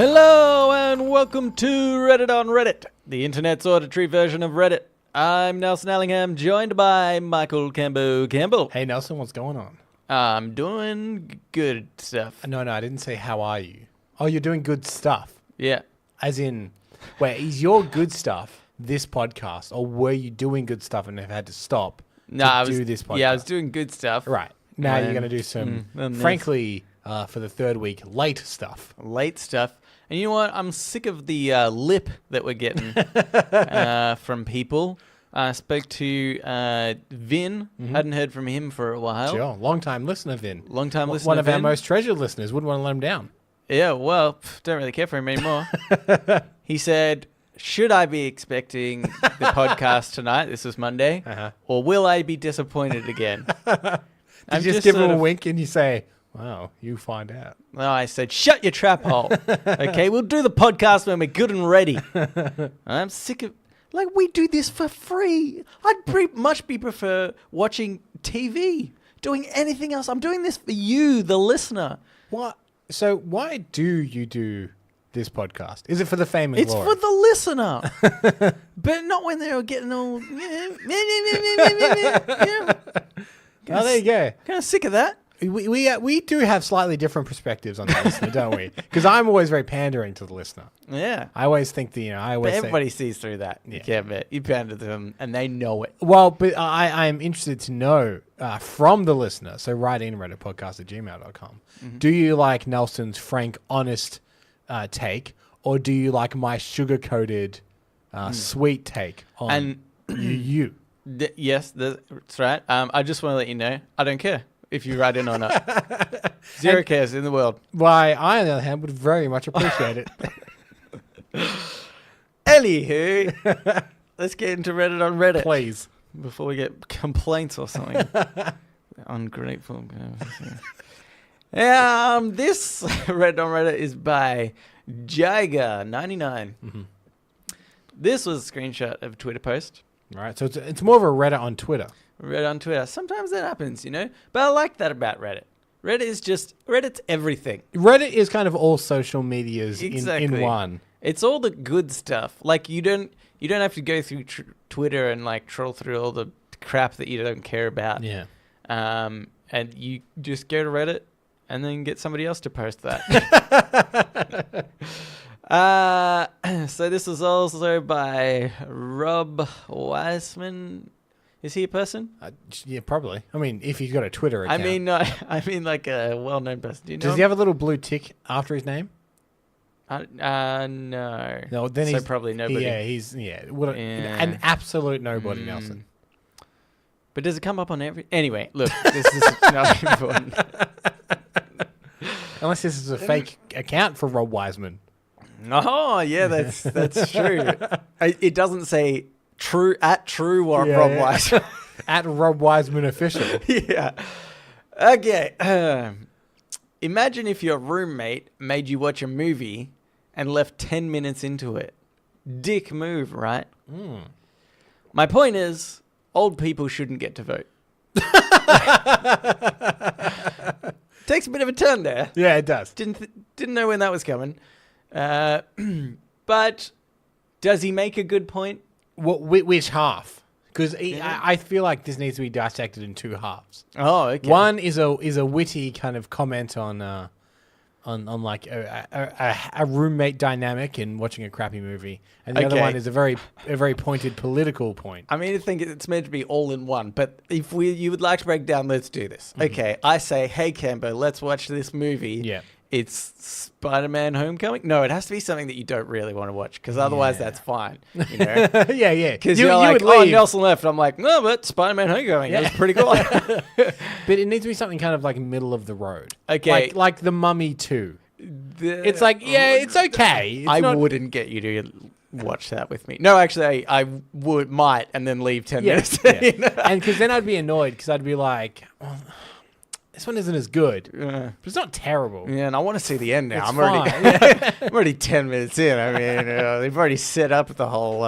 Hello and welcome to Reddit on Reddit, the internet's auditory version of Reddit. I'm Nelson Allingham, joined by Michael Campbell. Hey Nelson, what's going on? I'm doing good stuff. No, I didn't say how are you. Oh, you're doing good stuff. Yeah. As in, wait, is your good stuff this podcast, or were you doing good stuff and have had to stop do this podcast? Yeah, I was doing good stuff. Right. Now you're going to do some, frankly, for the third week, late stuff. Late stuff. And you know what? I'm sick of the lip that we're getting from people. I spoke to Vin. Hadn't heard from him for a while. Sure. Long-time listener, Vin. Long-time listener, One of Vin. our most treasured listeners. Wouldn't want to let him down. Yeah, well, don't really care for him anymore. He said, should I be expecting the podcast tonight? This was Monday. Or will I be disappointed again? You just give him a wink and you say, wow, you find out. No, I said, shut your trap hole. Okay, we'll do the podcast when we're good and ready. I'm sick of... Like, we do this for free. I'd much prefer watching TV, doing anything else. I'm doing this for you, the listener. What? So why do you do this podcast? Is it for the fame and glory? It's for the listener. But not when they're getting all... Oh, there you go. Kind of sick of that. We do have slightly different perspectives on the listener, don't we? Because I'm always very pandering to the listener. Yeah. I always think that, But everybody sees through that. Yeah. You can't bet. You pander to them and they know it. Well, but I'm interested to know from the listener, so write in readitpodcast@gmail.com. Do you like Nelson's frank, honest take, or do you like my sugar-coated, sweet take on you? Yes, that's right. I just want to let you know, I don't care if you write in or not. Zero cares in the world. Why, I, on the other hand, would very much appreciate it. Anywho, let's get into Reddit on Reddit. Please. Before we get complaints or something. Ungrateful. This Reddit on Reddit is by Jiger99. This was a screenshot of a Twitter post. Right, so it's more of a Reddit on Twitter. Reddit on Twitter. Sometimes that happens, But I like that about Reddit. Reddit's everything. Reddit is kind of all social medias in one. It's all the good stuff. Like you don't have to go through Twitter and like troll through all the crap that you don't care about. Yeah. And you just go to Reddit and then get somebody else to post that. So this is also by Rob Wiseman. Is he a person? Yeah, probably. I mean, if he's got a Twitter account. I mean like a well-known person. Do you know Does he have a little blue tick after his name? No. No, then so he's probably nobody. He's an absolute nobody, Nelson. But does it come up on every... Anyway, look, this is not important. Unless this is a fake account for Rob Wiseman. Oh, yeah, that's true. It doesn't say true Rob Wiseman. At Rob Wiseman official. Yeah. Okay. Imagine if your roommate made you watch a movie and left 10 minutes into it. Dick move, right? My point is, old people shouldn't get to vote. Takes a bit of a turn there. Yeah, it does. Didn't know when that was coming. But does he make a good point? Which half? Because I feel like this needs to be dissected in two halves. Oh, okay. One is a witty kind of comment on like a roommate dynamic in watching a crappy movie, and the other one is a very pointed political point. I mean, I think it's meant to be all in one. But if you would like to break down, let's do this. Okay, I say, hey Cambo, let's watch this movie. Yeah. It's Spider-Man Homecoming? No, it has to be something that you don't really want to watch, because otherwise that's fine. Yeah. Because you're like, oh, Nelson left. I'm like, no, but Spider-Man Homecoming is pretty cool. But it needs to be something kind of like middle of the road. Okay. Like The Mummy 2. It's like, it's okay. I wouldn't get you to watch that with me. No, actually, I might, and then leave 10 minutes. Yeah. And because then I'd be annoyed, because I'd be like... Well, this one isn't as good, but it's not terrible. Yeah, and I want to see the end now. I'm already 10 minutes in. I mean, they've already set up the whole,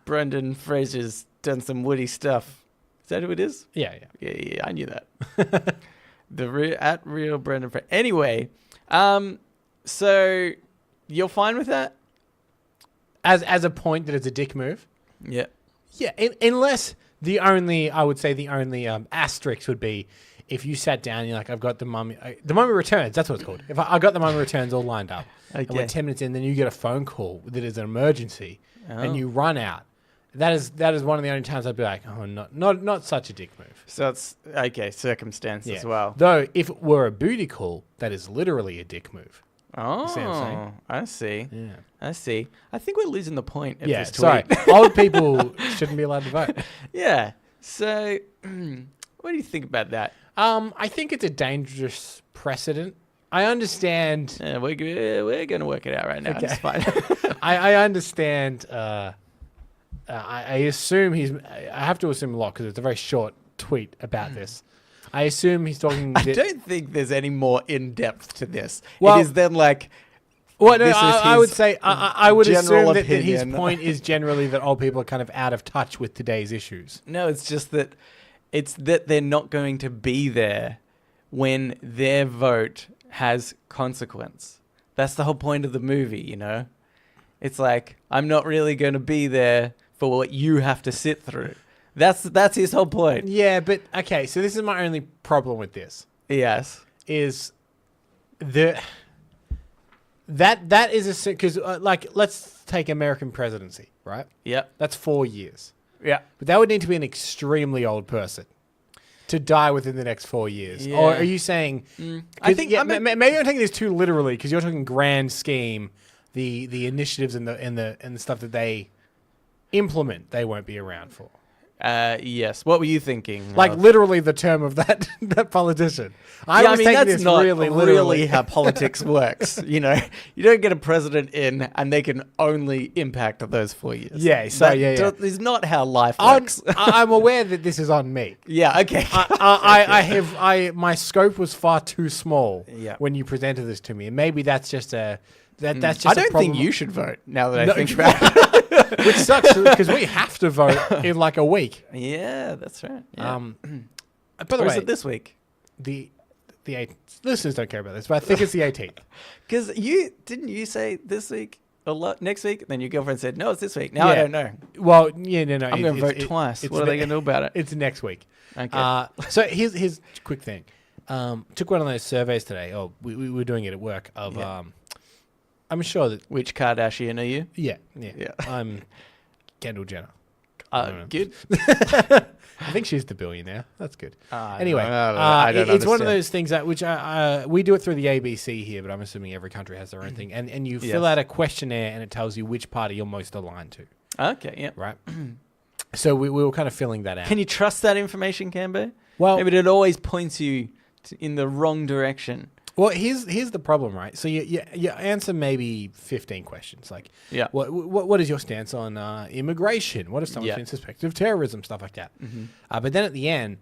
Brendan Fraser's done some witty stuff. Is that who it is? Yeah. Yeah, I knew that. At real Brendan Fraser. Anyway, So you're fine with that? As a point that it's a dick move. Yeah. Yeah, unless the only asterisk would be if you sat down and you're like, I've got the Mummy Returns. That's what it's called. If I got the Mummy Returns all lined up, and we're 10 minutes in, then you get a phone call that is an emergency, and you run out. That is one of the only times I'd be like, oh, not such a dick move. So it's circumstance as well. Though if it were a booty call, that is literally a dick move. Oh, See what I'm saying? I see. Yeah. I see. I think we're losing the point of this tweet. Sorry. Old people shouldn't be allowed to vote. Yeah. So, what do you think about that? I think it's a dangerous precedent. I understand. Yeah, we're going to work it out right now. Okay. It's fine. I understand. I assume I have to assume a lot because it's a very short tweet about this. I assume he's talking. I don't think there's any more in depth to this. Well, it is then like. Well, no, I would say I would assume that his opinion. point is generally that old people are kind of out of touch with today's issues. No, it's just that they're not going to be there when their vote has consequence. That's the whole point of the movie, you know? It's like, I'm not really going to be there for what you have to sit through. That's his whole point. Yeah, but okay, so this is my only problem with this. Yes. Is that is because like let's take American presidency, right? Yep. That's 4 years. Yeah. But that would need to be an extremely old person to die within the next 4 years. Yeah. Or are you saying? I think maybe I'm taking this too literally because you're talking grand scheme, the initiatives and the stuff that they implement, they won't be around for. Yes. What were you thinking? Like literally the term of that politician. I was taking that's this not really really literally. how politics works. You know, you don't get a president in and they can only impact those 4 years. Yeah, so that yeah. is not how life works. I'm aware that this is on me. Yeah. Okay. My scope was far too small Yeah. when you presented this to me, and maybe that's just a that's just. I a don't problem. think you should vote. Now that I think about it. Which sucks because we have to vote in like a week. Yeah, that's right. Yeah. By the Or way, is it this week? the 8th. Listeners don't care about this, but I think it's the 18th. Because didn't you say this week a lot next week? Then your girlfriend said no, it's this week. Now I don't know. Well, yeah, no. I'm going to vote twice. What are they going to do about it? It's next week. Okay. So here's a quick thing. Took one of those surveys today. Oh, we were doing it at work. I'm sure that Which Kardashian are you? Yeah. I'm Kendall Jenner. Good. I think she's the billionaire. That's good. I Anyway, don't it's one of understand. those things that which we do it through the ABC here, but I'm assuming every country has their own thing. And you fill out a questionnaire, and it tells you which party you're most aligned to. Okay. Yeah. Right. So we were kind of filling that out. Can you trust that information, Cambo? Well, maybe it always points you in the wrong direction. Well, here's the problem, right? So you answer maybe 15 questions, like, what is your stance on immigration? What if someone's been suspected of terrorism, stuff like that. Mm-hmm. But then at the end,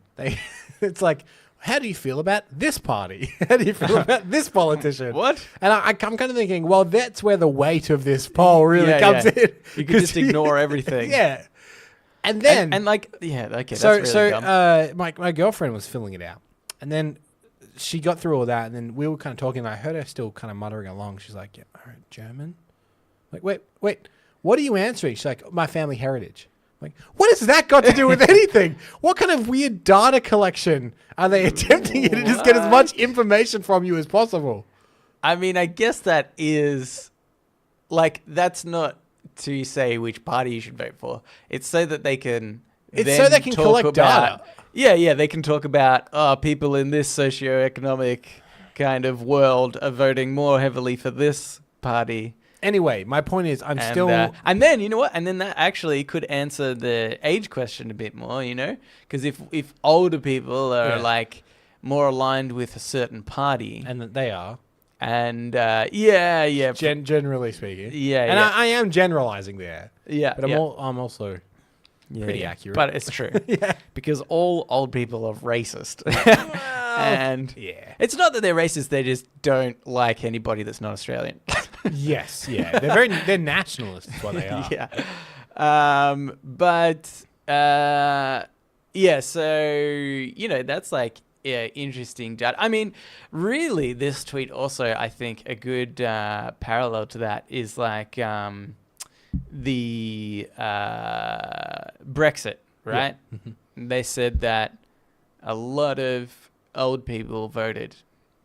it's like, how do you feel about this party? How do you feel about this politician? What? And I'm kind of thinking, well, that's where the weight of this poll really comes in. You could just ignore everything. Yeah. And then okay. So that's really dumb. My girlfriend was filling it out, and then she got through all that, and then we were kind of talking, and I heard her still kind of muttering along. She's like, yeah, all right, German? I'm like, wait, what are you answering? She's like, my family heritage. I'm like, what has that got to do with anything? What kind of weird data collection are they attempting to just get as much information from you as possible? I mean, I guess that is, like, that's not to say which party you should vote for. It's so that they can collect data. Yeah, they can talk about, people in this socioeconomic kind of world are voting more heavily for this party. Anyway, my point is and then, you know what? And then that actually could answer the age question a bit more, you know? Because if older people are, like, more aligned with a certain party. And that they are. And, generally speaking. Yeah, and I am generalizing there. Yeah. But I'm also... pretty accurate. But it's true. Because all old people are racist. And it's not that they're racist, they just don't like anybody that's not Australian. Yes, yeah. They're nationalists is what they are. So, you know, that's like Yeah, interesting data. I mean, really, this tweet also, I think, a good parallel to that is like the Brexit, right? Yeah. They said that a lot of old people voted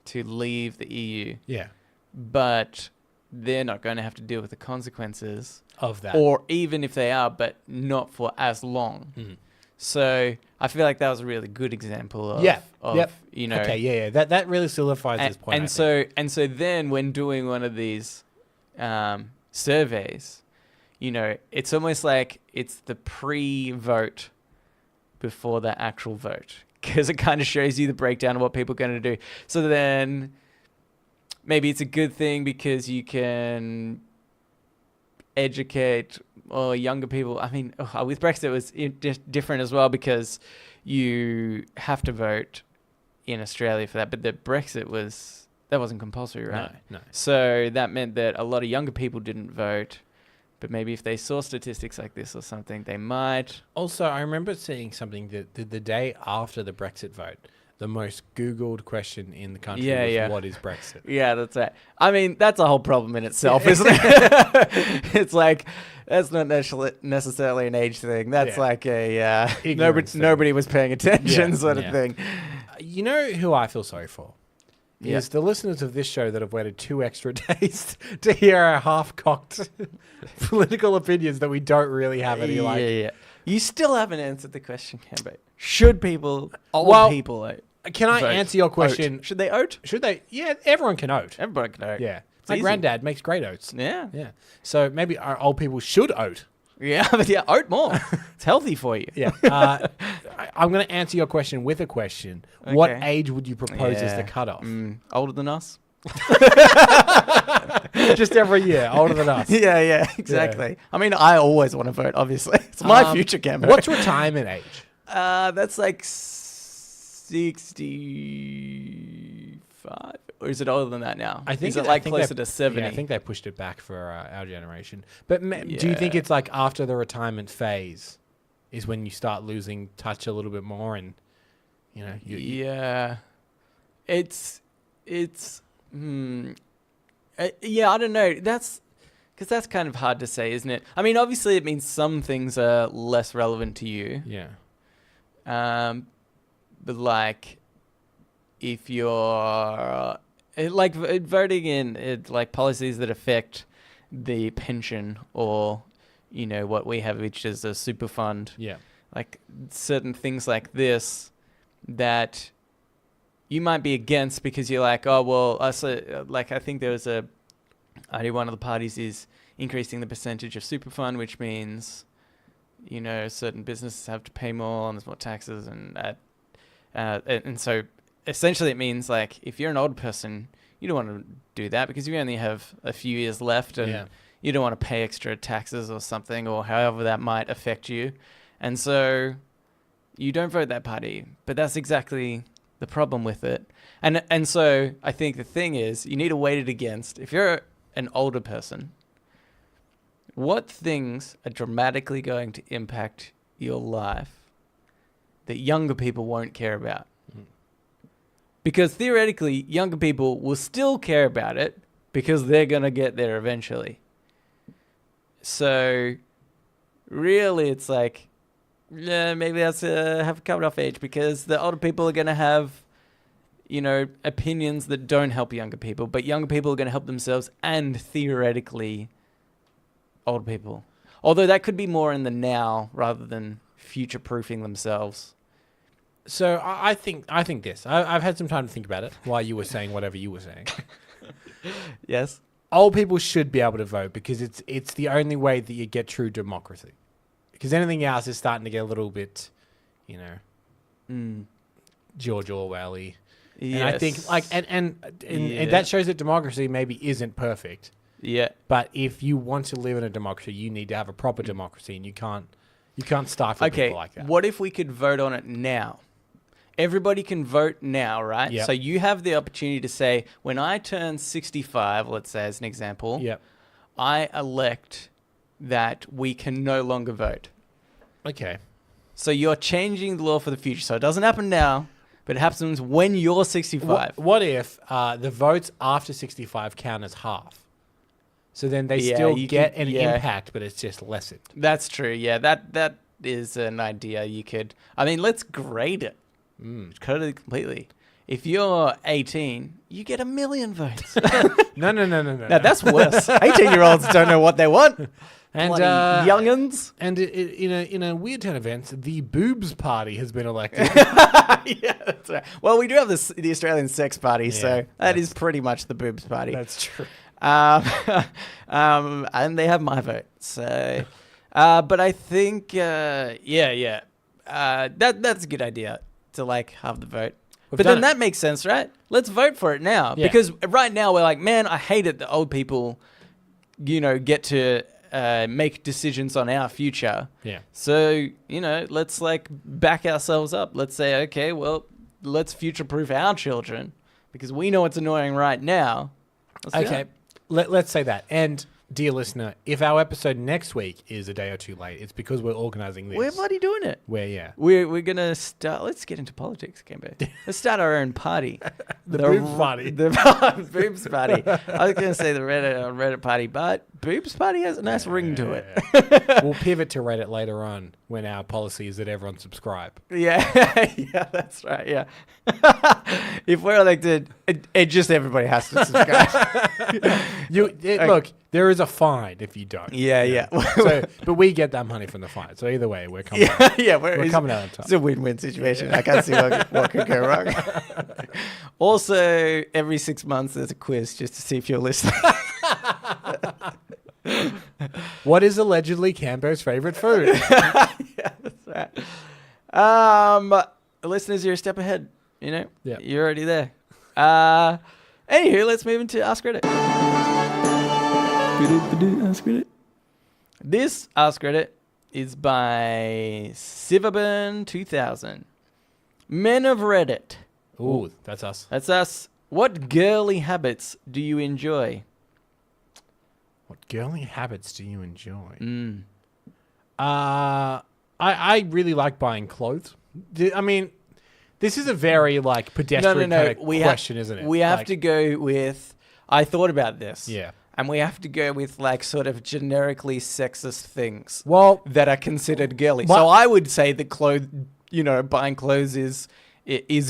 to leave the EU, Yeah. but they're not going to have to deal with the consequences Of that. or even if they are, but not for as long. Mhm. So I feel like that was a really good example of, Yeah. of Yep. you know. Okay, yeah. That really solidifies this point. And so then when doing one of these surveys, you know, it's almost like it's the pre-vote before the actual vote, because it kind of shows you the breakdown of what people are going to do. So then maybe it's a good thing because you can educate or younger people. I mean, with Brexit, it was different as well because you have to vote in Australia for that. But the Brexit wasn't compulsory, right? No. So that meant that a lot of younger people didn't vote. But maybe if they saw statistics like this or something, they might. Also, I remember seeing something that the day after the Brexit vote, the most Googled question in the country was, what is Brexit? Yeah, that's right. I mean, that's a whole problem in itself, isn't it? It's like, that's not necessarily an age thing. That's like a nobody was paying attention sort of thing. You know who I feel sorry for? Is the listeners of this show that have waited 2 extra days to hear our half-cocked political opinions that we don't really have any like. Yeah. You still haven't answered the question, Cambo. Should people, old people, can I vote? answer your question? Oat. Should they oat? Should they? Yeah, everyone can oat. Everybody can oat. Yeah. It's My easy. granddad makes great oats. Yeah. Yeah. So maybe our old people should oat. Yeah, but oat more. It's healthy for you. Yeah. I'm going to answer your question with a question. Okay. What age would you propose as the cutoff? Older than us? Just every year, older than us. Yeah, exactly. Yeah. I mean, I always want to vote, obviously. It's my future, Cambo. What's retirement age? That's like 65. Or is it older than that now? I think is it like closer to 70? Yeah, I think they pushed it back for our generation. But do you think it's like after the retirement phase is when you start losing touch a little bit more and, you know? It's yeah, I don't know. Because that's kind of hard to say, isn't it? I mean, obviously it means some things are less relevant to you. Yeah. But like, if you're like voting in like policies that affect the pension or, you know, what we have, which is a super fund. Yeah. Like certain things like this that you might be against because you're like, oh, well, like I think there was one of the parties is increasing the percentage of super fund, which means, you know, certain businesses have to pay more and there's more taxes and so essentially it means like if you're an old person, you don't want to do that because you only have a few years left and you don't want to pay extra taxes or something or however that might affect you. And so you don't vote that party, but that's exactly the problem with it. And so I think the thing is you need to weigh it against, if you're an older person, what things are dramatically going to impact your life that younger people won't care about? Because theoretically, younger people will still care about it because they're going to get there eventually. So really it's like, yeah, maybe that's have a cut-off age because the older people are going to have, you know, opinions that don't help younger people, but younger people are going to help themselves and theoretically old people. Although that could be more in the now rather than future-proofing themselves. So I think this. I've had some time to think about it while you were saying whatever you were saying. Yes. Old people should be able to vote because it's the only way that you get true democracy. Because anything else is starting to get a little bit, you know, George Orwell-y. Yes. And I think like and that shows that democracy maybe isn't perfect. Yeah. But if you want to live in a democracy, you need to have a proper democracy, and you can't stifle people like that. What if we could vote on it now? Everybody can vote now, right? Yep. So you have the opportunity to say, when I turn 65, let's say as an example, I elect that we can no longer vote. Okay. So you're changing the law for the future. So it doesn't happen now, but it happens when you're 65. What if the votes after 65 count as half? So then they Yeah, still you get could- an yeah. impact, but it's just lessened. That's true. Yeah, that is an idea you could. I mean, let's grade it. Totally, completely. If you're 18, you get 1 million votes. No. Now that's worse. 18-year-olds don't know what they want. And Bloody young'uns. And in a weird turn of events, the boobs party has been elected. Yeah, that's right. Well, we do have the Australian Sex Party, so that is pretty much the boobs party. That's true. And they have my vote. So, but I think, that's a good idea to like have the vote. But then that makes sense, right? Let's vote for it now because right now we're like, man, I hate it that old people, get to make decisions on our future. Yeah. So, let's like back ourselves up. Let's say, okay, well, let's future-proof our children because we know it's annoying right now. Okay, let's say that. And dear listener, if our episode next week is a day or two late, it's because we're organizing this. We're bloody doing it. We're gonna start. Let's get into politics, Kimbo. Let's start our own party. The boobs party. The boobs party. I was gonna say the Reddit party, but boobs party has a nice ring to it. We'll pivot to Reddit later on when our policy is that everyone subscribe. Yeah, that's right. Yeah. If we're elected, it just everybody has to subscribe. Look, there is a fine if you don't. Yeah. But we get that money from the fine. So either way, we're coming. We're coming out on top. It's a win-win situation. I can't see what could go wrong. Also, every 6 months there's a quiz just to see if you're listening. What is allegedly Cambo's favorite food? Yeah, that's right. Listeners, you're a step ahead. Yeah. You're already there. Anywho, let's move into Ask Reddit. Ask Reddit. This Ask Reddit is by Siverburn2000. Men of Reddit. Ooh, that's us. That's us. What girly habits do you enjoy? What girly habits do you enjoy? Mm. I really like buying clothes. I mean, this is a very like pedestrian kind of question, isn't it? We have to go with. I thought about this. Yeah. And we have to go with like sort of generically sexist things. Well, that are considered girly. So I would say that buying clothes is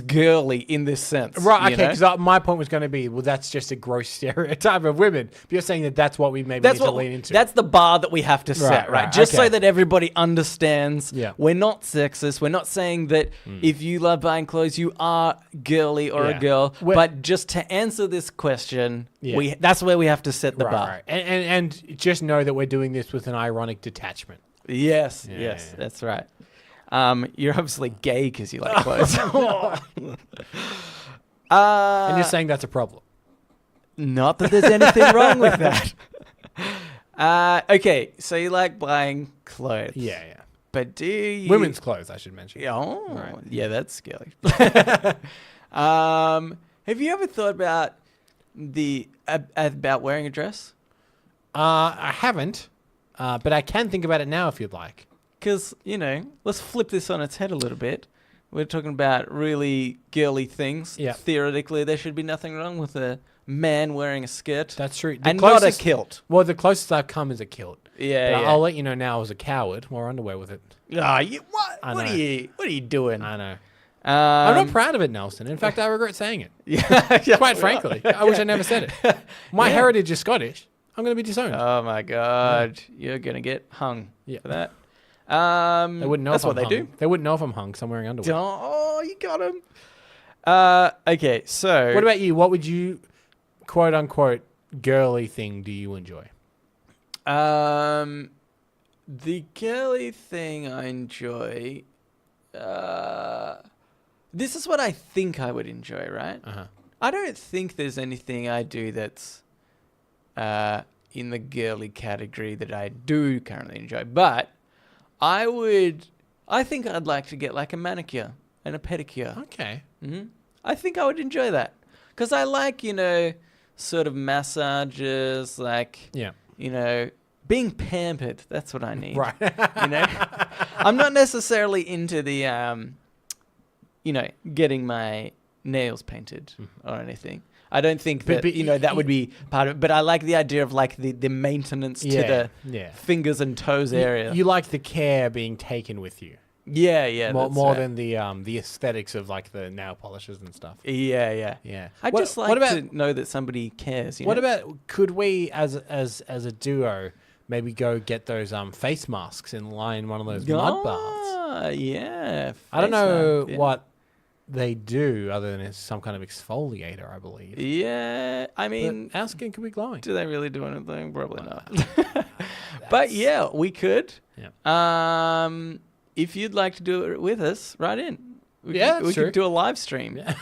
girly in this sense. Right, okay, because my point was going to be, well, that's just a gross stereotype of women. But you're saying that's what we maybe need to lean into. That's the bar that we have to set, right? Just so that everybody understands we're not sexist. We're not saying that if you love buying clothes, you are girly or a girl. But just to answer this question, that's where we have to set the bar. Right. And just know that we're doing this with an ironic detachment. Yes, that's right. You're obviously gay because you like clothes. And you're saying that's a problem. Not that there's anything wrong with that. Okay, so you like buying clothes. Yeah. But do you... Women's clothes, I should mention. Yeah, that's scary. Have you ever thought about about wearing a dress? I haven't, but I can think about it now if you'd like. Because, let's flip this on its head a little bit. We're talking about really girly things. Yeah. Theoretically, there should be nothing wrong with a man wearing a skirt. That's true. Not a kilt. Well, the closest I've come is a kilt. Yeah, I'll let you know now I was a coward. Wore underwear with it. What are you doing? I know. I'm not proud of it, Nelson. In fact, I regret saying it. Yeah. Quite frankly. I wish I never said it. My heritage is Scottish. I'm going to be disowned. Oh, my God. You're going to get hung for that. They wouldn't know that's if I'm what they hung. do. They wouldn't know if I'm hung, because I'm wearing underwear. Oh, you got him. Okay, so... What about you? What would you, quote-unquote, girly thing do you enjoy? The girly thing I enjoy... this is what I think I would enjoy, right? Uh-huh. I don't think there's anything I do that's in the girly category that I do currently enjoy. But I think I'd like to get like a manicure and a pedicure. Okay. Mm-hmm. I think I would enjoy that. Because I like, sort of massages, like, being pampered. That's what I need. Right. I'm not necessarily into the, getting my nails painted or anything. I don't think that, that would be part of it. But I like the idea of like the maintenance to the fingers and toes area. You like the care being taken with you. Yeah. More than the aesthetics of like the nail polishes and stuff. Yeah. I'd What just like about- to know that somebody cares. What about, could we as a duo maybe go get those face masks and lie in one of those mud baths? Yeah. I don't know face mask, what they do other than it's some kind of exfoliator, I believe. Yeah, I mean, But our skin could be glowing. do they really do anything? Probably not. But yeah, we could. Yeah. If you'd like to do it with us, write in. We true. could do a live stream. Yeah.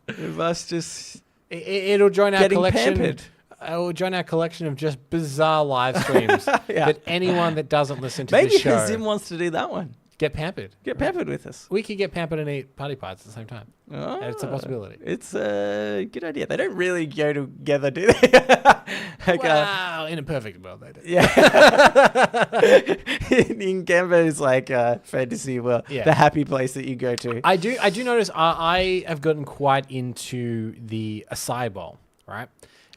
Of us just It'll join our getting collection. pampered. It will join our collection of just bizarre live streams Yeah. that anyone that doesn't listen to Maybe this show Hazim wants to do that one. get pampered. Get pampered with us. We could get pampered and eat party pies at the same time. Oh, It's a possibility. It's a good idea. They don't really go together, do they? Like, Wow, in a perfect world they do. yeah. In Gambo's like fantasy world, Yeah. the happy place that you go to. I do notice I have gotten quite into the acai bowl, right?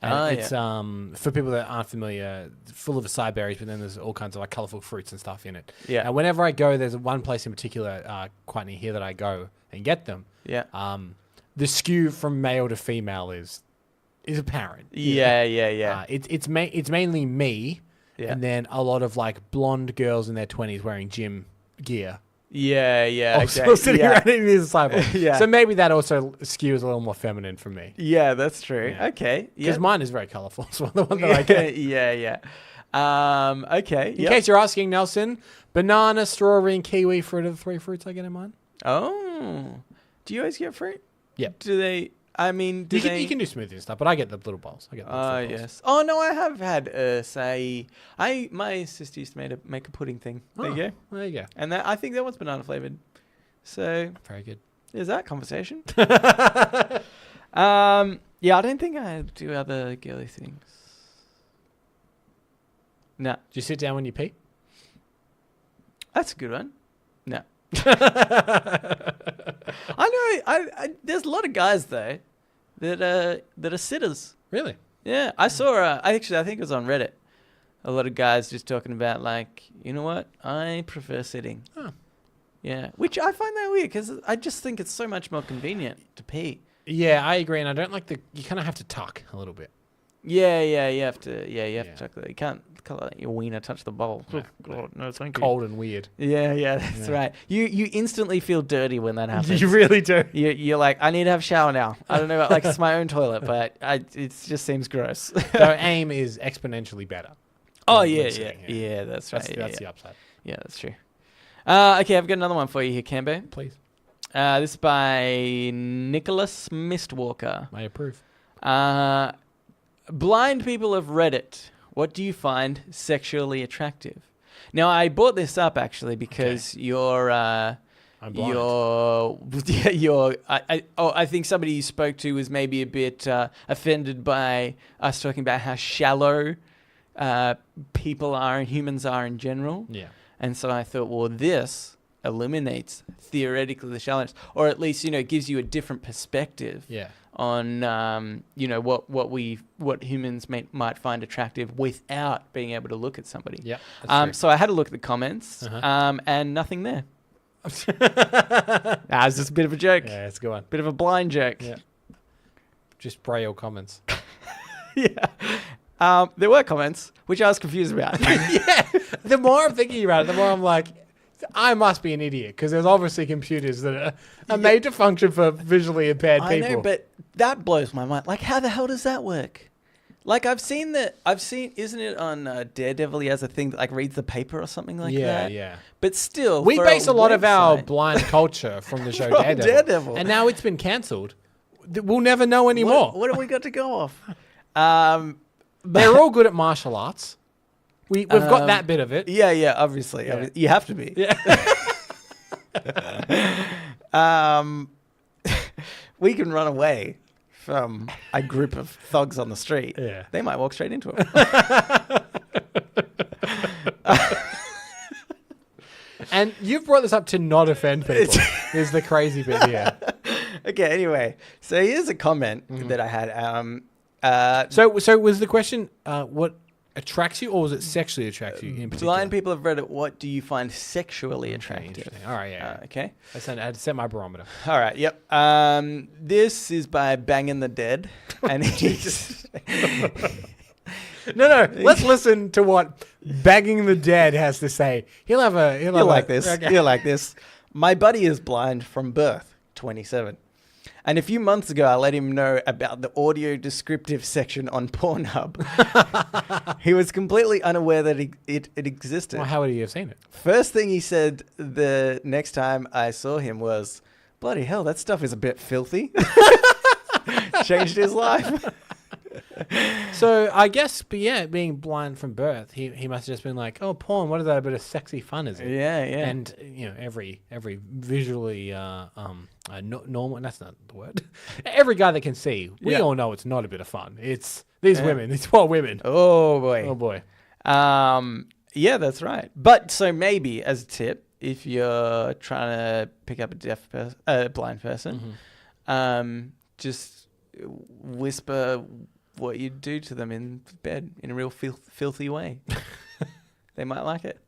And it's for people that aren't familiar, full of acai berries, but then there's all kinds of like colorful fruits and stuff in it. Yeah. And whenever I go, there's one place in particular quite near here that I go and get them. Yeah. The skew from male to female is apparent. Yeah. It's mainly me, Yeah. and then a lot of like blonde girls in their 20s wearing gym gear. Yeah. Also Okay. sitting Yeah. around in this cycle. Yeah. So maybe that also skews a little more feminine for me. Yeah, that's true. Yeah. Okay. Because Yeah. mine is very colorful. So the one that I get. Yeah. Okay. In case you're asking, Nelson, banana, strawberry, and kiwi fruit are the 3 fruits I get in mine. Oh. Do you always get fruit? Yep. Do they? I mean, do You they? can do smoothies and stuff, but I get the little bowls. I get the Oh fruit bowls. yes. Oh no, I have had say. My sister used to make a pudding thing. There you go. There you go. And I think that one's banana flavored. So Very good. there's that conversation. Yeah, I don't think I do other girly things. No, Do you sit down when you pee? that's a good one. No. I know. I there's a lot of guys though that are sitters. Really? Yeah, I saw. I think it was on Reddit. A lot of guys just talking about like, you know what? I prefer sitting. Oh. Yeah, which I find that weird because I just think it's so much more convenient to pee. Yeah, I agree, and I don't like you kind of have to tuck a little bit. Yeah, you have to. Yeah, you have Yeah. to tuck that. You can't let your wiener touch the bowl. No, Oh, God, no, thank you. Cold and weird. Yeah, that's Yeah. right. You instantly feel dirty when that happens. You really do. You're like, I need to have a shower now. I don't know about like it's my own toilet, but it just seems gross. So aim is exponentially better. Oh when yeah, sitting, yeah, that's right. That's the upside. Yeah, that's true. Okay, I've got another one for you here, Cambo. Please. This is by Nicholas Mistwalker. I approve. Blind people of Reddit, what do you find sexually attractive? Now, I brought this up actually because I'm blind. I think somebody you spoke to was maybe a bit offended by us talking about how shallow people are and humans are in general. Yeah. And so I thought, well, this eliminates theoretically the shallowness, or at least, gives you a different perspective Yeah. on, what humans might find attractive without being able to look at somebody. Yeah. That's So I had a look at the comments, Uh-huh. and nothing there. true. It's just a bit of a joke, Yeah, it's a good one. bit of a blind joke. Yeah. Just braille comments. Yeah. There were comments, which I was confused about. Yeah. The more I'm thinking about it, the more I'm like, I must be an idiot because there's obviously computers that are made to function for visually impaired I people. know, but that blows my mind. Like, how the hell does that work? Like, isn't it on Daredevil? He has a thing that like reads the paper or something like that. Yeah. But still, We for base a lot of our website- blind culture from the show From Daredevil. Daredevil. And now it's been cancelled. We'll never know anymore. What have we got to go off? They're all good at martial arts. We've got that bit of it. Yeah, obviously. Yeah. You have to be. Yeah. We can run away from a group of thugs on the street. Yeah. They might walk straight into it. And you've brought this up to not offend people. Is the crazy bit here. Okay, anyway. So here's a comment that I had. So was the question what attracts you, or was it sexually attracts you in particular? Blind people have read it. What do you find sexually attractive? Interesting. All right, yeah. Okay. I had to set my barometer. All right, yep. This is by Banging the Dead. And he's... No. Let's listen to what Banging the Dead has to say. You'll like this. Okay. You'll like this. My buddy is blind from birth, 27. And a few months ago, I let him know about the audio descriptive section on Pornhub. He was completely unaware that it existed. Well, how would he have seen it? First thing he said the next time I saw him was, bloody hell, that stuff is a bit filthy. Changed his life. So I guess, but yeah, being blind from birth, he must have just been like, oh, porn, what is that? A bit of sexy fun, is it? Yeah. And every visually normal, that's not the word. Every guy that can see, we all know it's not a bit of fun. It's these women, these poor women. Oh boy. Oh boy. Yeah, that's right. But so maybe as a tip, if you're trying to pick up a blind person, just whisper what you do to them in bed in a real filthy way. They might like it.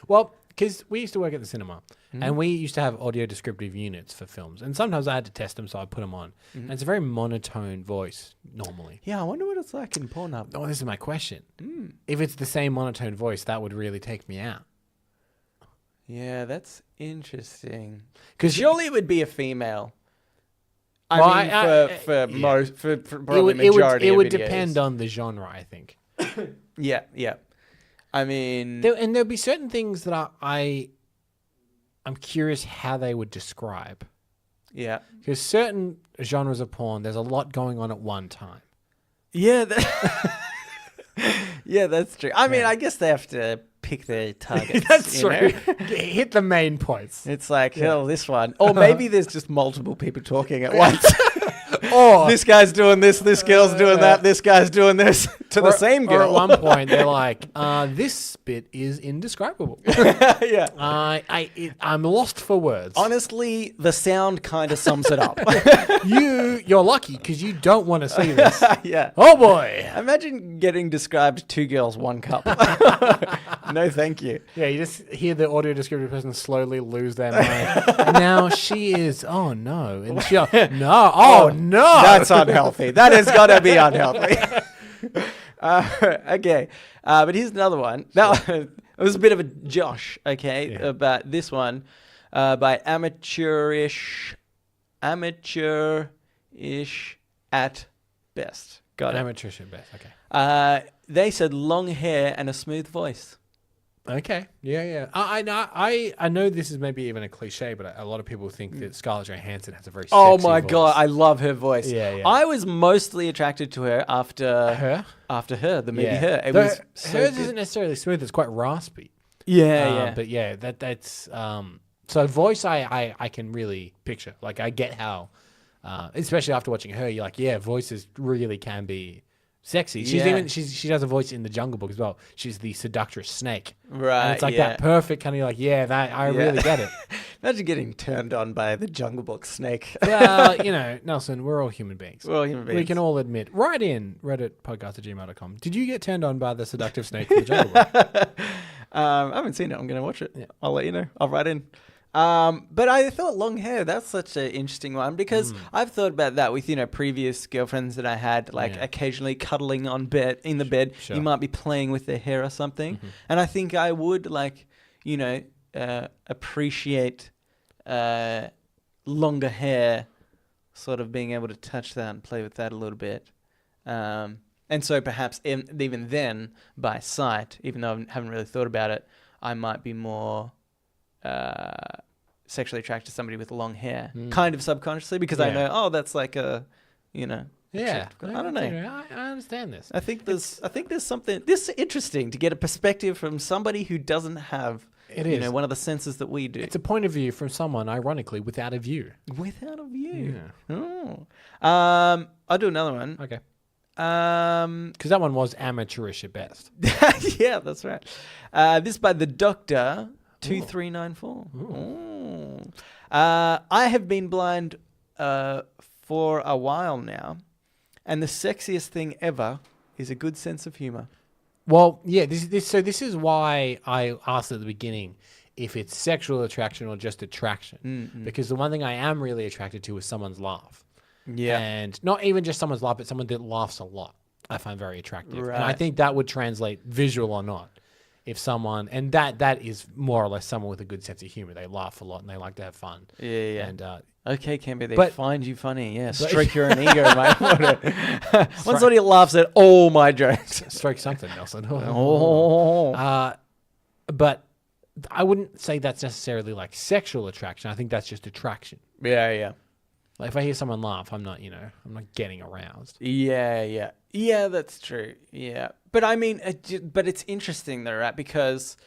Well, because we used to work at the cinema, and we used to have audio descriptive units for films, and sometimes I had to test them, so I put them on. And it's a very monotone voice normally. Yeah, I wonder what it's like in Pornhub. Oh, this is my question. If it's the same monotone voice, that would really take me out. Yeah, that's interesting. Because surely it would be a female. For probably majority it would of videos. depend on the genre, I think. Yeah. I mean, there'll be certain things that I'm curious how they would describe. Yeah, because certain genres of porn, there's a lot going on at one time. Yeah, yeah, that's true. I mean, I guess they have to pick their targets. That's true. Hit the main points. It's like, hell, this one. Or maybe there's just multiple people talking at once. Or this guy's doing this girl's doing that, this guy's doing this to the same girl. Or at one point, they're like, this bit is indescribable. Yeah. I'm lost for words. Honestly, the sound kind of sums it up. You're lucky because you don't want to see this. Yeah. Oh, boy. Imagine getting described 2 girls, 1 cup. No, thank you. Yeah, you just hear the audio descriptive person slowly lose their mind. And now she is, oh, no. And she, no, oh, no. That's unhealthy. That has got to be unhealthy. Okay. But here's another one. Now, it was a bit of a Josh, okay, about this one by amateurish at best. Got it. Amateurish at best, okay. They said long hair and a smooth voice. Okay. Yeah. I know this is maybe even a cliche, but a lot of people think that Scarlett Johansson has a very sexy my voice. God, I love her voice. Yeah. I was mostly attracted to her after the movie Her. It was so hers good. isn't necessarily smooth; it's quite raspy. Yeah. But yeah, that's so voice. I can really picture. Like I get how, especially after watching Her, you're like, yeah, voices really can be sexy. She does a voice in the Jungle Book as well. She's the seductress snake. Right. And it's like that perfect kind of like, I really get it. Imagine getting turned on by the Jungle Book snake. Well, Nelson, we're all human beings. We can all admit. Write in readitpodcast@gmail.com. Did you get turned on by the seductive snake in the Jungle Book? I haven't seen it. I'm going to watch it. Yeah. I'll let you know. I'll write in. But I thought long hair, that's such an interesting one because I've thought about that with, previous girlfriends that I had, like occasionally cuddling in the bed. Sure. You might be playing with their hair or something. Mm-hmm. And I think I would appreciate longer hair, sort of being able to touch that and play with that a little bit. And so perhaps even then, by sight, even though I haven't really thought about it, I might be more sexually attracted to somebody with long hair, kind of subconsciously, because I know, that's like a, Yeah, I don't know. I understand this. I think there's something this interesting to get a perspective from somebody who doesn't have one of the senses that we do. It's a point of view from someone, ironically, without a view. Without a view. Yeah. Oh. I'll do another one. Okay. Because that one was amateurish at best. Yeah, that's right. This by the Doctor. 2394. Ooh. I have been blind for a while now, and the sexiest thing ever is a good sense of humor. Well, yeah. This is why I asked at the beginning if it's sexual attraction or just attraction, because the one thing I am really attracted to is someone's laugh. Yeah. And not even just someone's laugh, but someone that laughs a lot. I find very attractive, Right. and I think that would translate visual or not. If someone, and that is more or less someone with a good sense of humor. They laugh a lot and they like to have fun. Yeah. And okay, Camby, they but- find you funny. Yeah, stroke your own ego, mate. When somebody laughs at all my jokes. stroke something, Nelson. Oh. But I wouldn't say that's necessarily like sexual attraction. I think that's just attraction. Yeah. Like if I hear someone laugh, I'm not getting aroused. Yeah, that's true. Yeah, but I mean, but it's interesting though, right? Because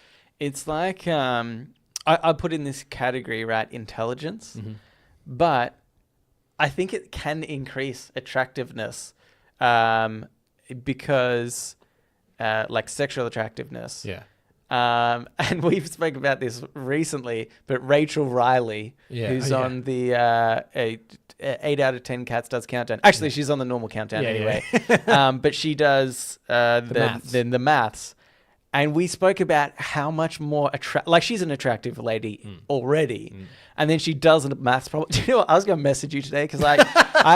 it's like I put in this category, right, intelligence, but I think it can increase attractiveness, because like sexual attractiveness. Yeah. And we've spoken about this recently, but Rachel Riley, who's on the 8 out of 10 Cats Does Countdown. Actually, she's on the normal countdown anyway. But she does the maths. And we spoke about how much more like she's an attractive lady already. And then she does a maths problem. Do you know what? I was going to message you today because I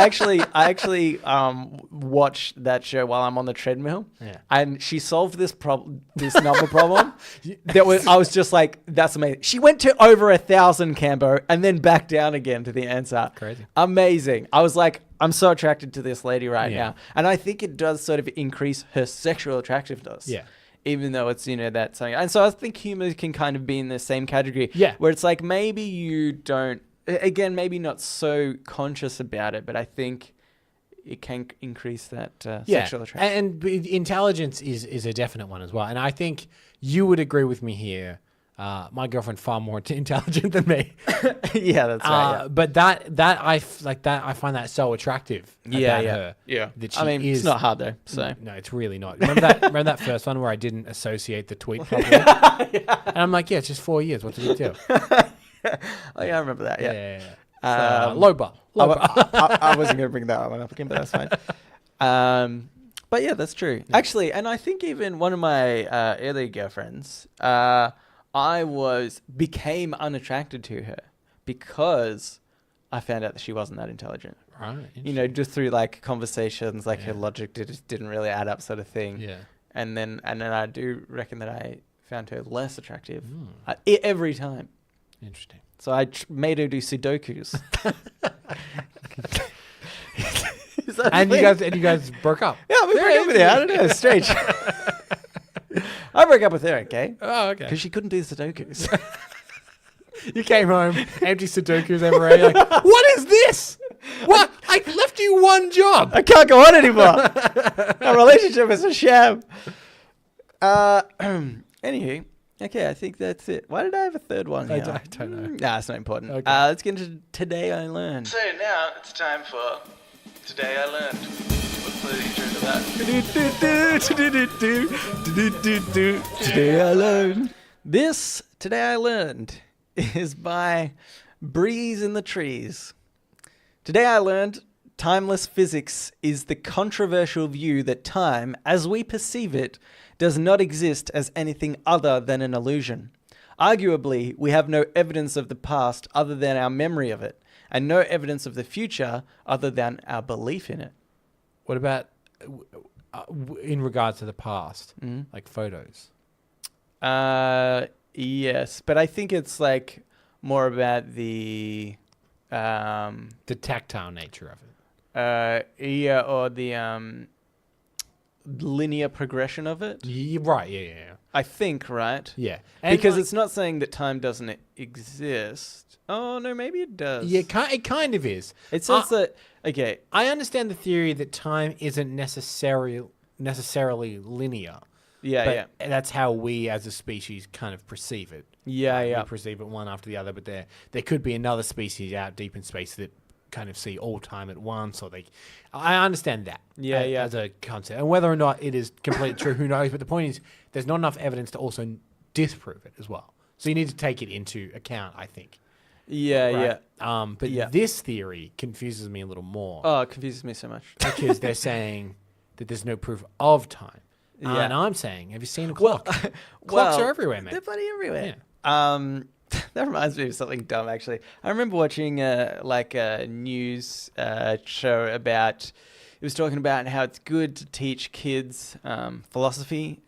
actually watch that show while I'm on the treadmill. Yeah. And she solved this number problem. I was just like, that's amazing. She went to over 1,000, Cambo, and then back down again to the answer. Crazy. Amazing. I was like, I'm so attracted to this lady right now. And I think it does sort of increase her sexual attractiveness. Yeah. Even though it's, that something. And so I think humor can kind of be in the same category. Yeah. Where it's like maybe you don't, again, maybe not so conscious about it, but I think it can increase that sexual attraction. And intelligence is a definite one as well. And I think you would agree with me here. My girlfriend's far more intelligent than me. Yeah, that's right. Yeah. But I find that so attractive. About her. Yeah. That she it's not hard though. So no, it's really not. Remember that first one where I didn't associate the tweet properly? And I'm like, it's just 4 years. What's the big deal? Oh yeah, I remember that. Yeah. Low bar. I wasn't going to bring that one up again, but that's fine. But yeah, that's true. Yeah. Actually, and I think even one of my early girlfriends, I became unattracted to her because I found out that she wasn't that intelligent. Right. Just through like conversations, like her logic didn't really add up, sort of thing. Yeah. And then I do reckon that I found her less attractive every time. Interesting. So I made her do Sudokus. And you guys broke up. Yeah, we broke up with her. I don't know. It's strange. I broke up with her, okay? Oh, okay. Because she couldn't do Sudokus. You came home, empty Sudokus everywhere. You're like, what is this? What? I left you one job. I can't go on anymore. Our relationship is a sham. Anywho, okay, I think that's it. Why did I have a third one here? I don't know. Nah, it's not important. Okay. Let's get into Today I Learned. So now it's time for Today I Learned. Let's play the intro to that. Today I Learned. This Today I Learned is by Breeze in the Trees. Today I learned timeless physics is the controversial view that time, as we perceive it, does not exist as anything other than an illusion. Arguably, we have no evidence of the past other than our memory of it, and no evidence of the future other than our belief in it. What about in regards to the past, like photos? Yes, but I think it's like more about the tactile nature of it. Or the linear progression of it. Right, yeah. I think, right? Yeah. Because it's not saying that time doesn't exist. Oh, no, maybe it does. Yeah, it kind of is. It says that, okay. I understand the theory that time isn't necessarily linear. Yeah. That's how we as a species kind of perceive it. Yeah. We perceive it one after the other, but there could be another species out deep in space that kind of see all time at once, or I understand that as a concept. And whether or not it is completely true, who knows? But the point is, there's not enough evidence to also disprove it as well. So you need to take it into account, I think. Yeah, Right? yeah. But Yeah. this theory confuses me a little more Oh, it confuses me so much. because they're saying that there's no proof of time. Yeah. And I'm saying, have you seen a clock? Clocks Well, are everywhere, man. They're bloody everywhere. That reminds me of something dumb, actually. I remember watching a news show about. It was talking about how it's good to teach kids philosophy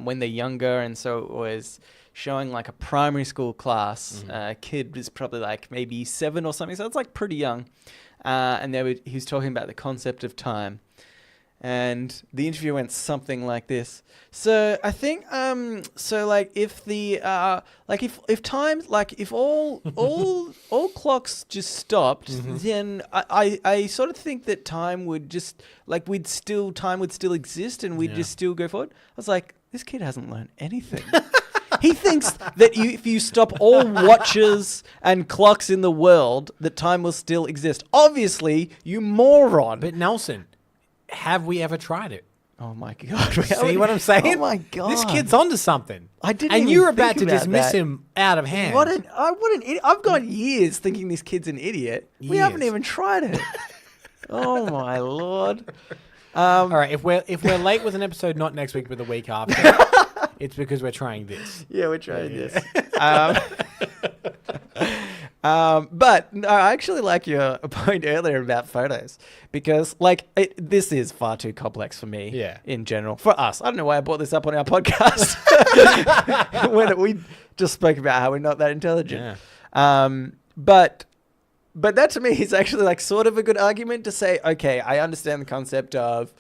when they're younger, and so it was showing like a primary school class. Kid was probably like maybe 7 or something, so it's like pretty young. And he was talking about the concept of time. And the interview went something like this. So I think if all clocks just stopped, then I sort of think that time would just time would still exist and we'd just still go forward. I was like, this kid hasn't learned anything. He thinks that if you stop all watches and clocks in the world, that time will still exist. Obviously, you moron. But Nelson, have we ever tried it? Oh my God. See what I'm saying? Oh my God. This kid's onto something. I didn't And even you were think about to about dismiss that. him out of hand. What an idiot. I've gone years thinking this kid's an idiot. We haven't Years. even tried it. Oh my Lord. All right, if we're late with an episode, not next week, but the week after, it's because we're trying this. Yeah, we're trying this. But no, I actually like your point earlier about photos because, this is far too complex for me. Yeah. In general, for us, I don't know why I brought this up on our podcast when we just spoke about how we're not that intelligent. Yeah. But that to me is actually like sort of a good argument to say, okay, I understand the concept of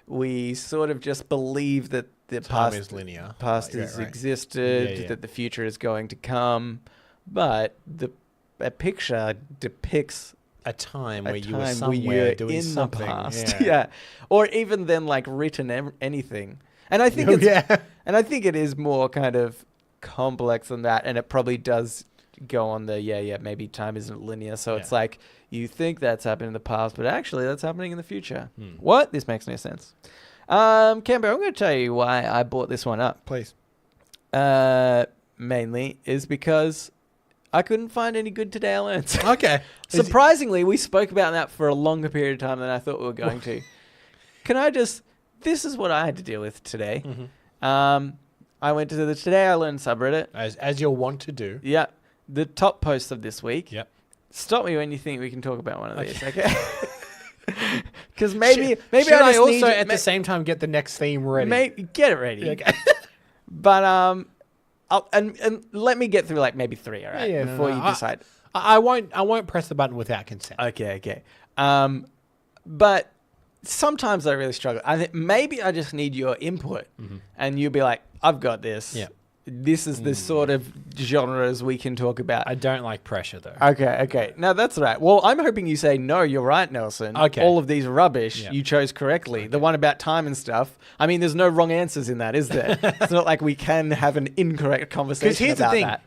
we sort of just believe that the Time past is linear. past Right, has right. existed, Yeah. that the future is going to come, but a picture depicts A time a where you were time where somewhere you're doing in something. the past, Yeah. or even then like written anything. And I think and I think it is more kind of complex than that, and it probably does go on the maybe time isn't linear, so it's like you think that's happened in the past, but actually that's happening in the future. What? This makes no sense. Canberra, I'm going to tell you why I brought this one up. Please. Mainly is because I couldn't find any good Today I Learned. Okay. Surprisingly, we spoke about that for a longer period of time than I thought we were going to. This is what I had to deal with today. I went to the Today I Learned subreddit. As you'll want to do. Yeah. The top post of this week. Yep. Stop me when you think we can talk about one of these, okay? Because maybe Should I just also need at the same time get the next theme ready. get it ready. Okay. But and let me get through like maybe 3, all right, before you decide. I won't press the button without consent. Okay. But sometimes I really struggle. I think maybe I just need your input, and you'll be like, "I've got this. Yeah. This is the sort of genres we can talk about." I don't like pressure though. Okay. No, that's right. Well, I'm hoping you say, no, you're right, Nelson. Okay. All of these are rubbish. Yeah. You chose correctly. Okay. The one about time and stuff. I mean, there's no wrong answers in that, is there? It's not like we can have an incorrect conversation Because here's about the thing. that.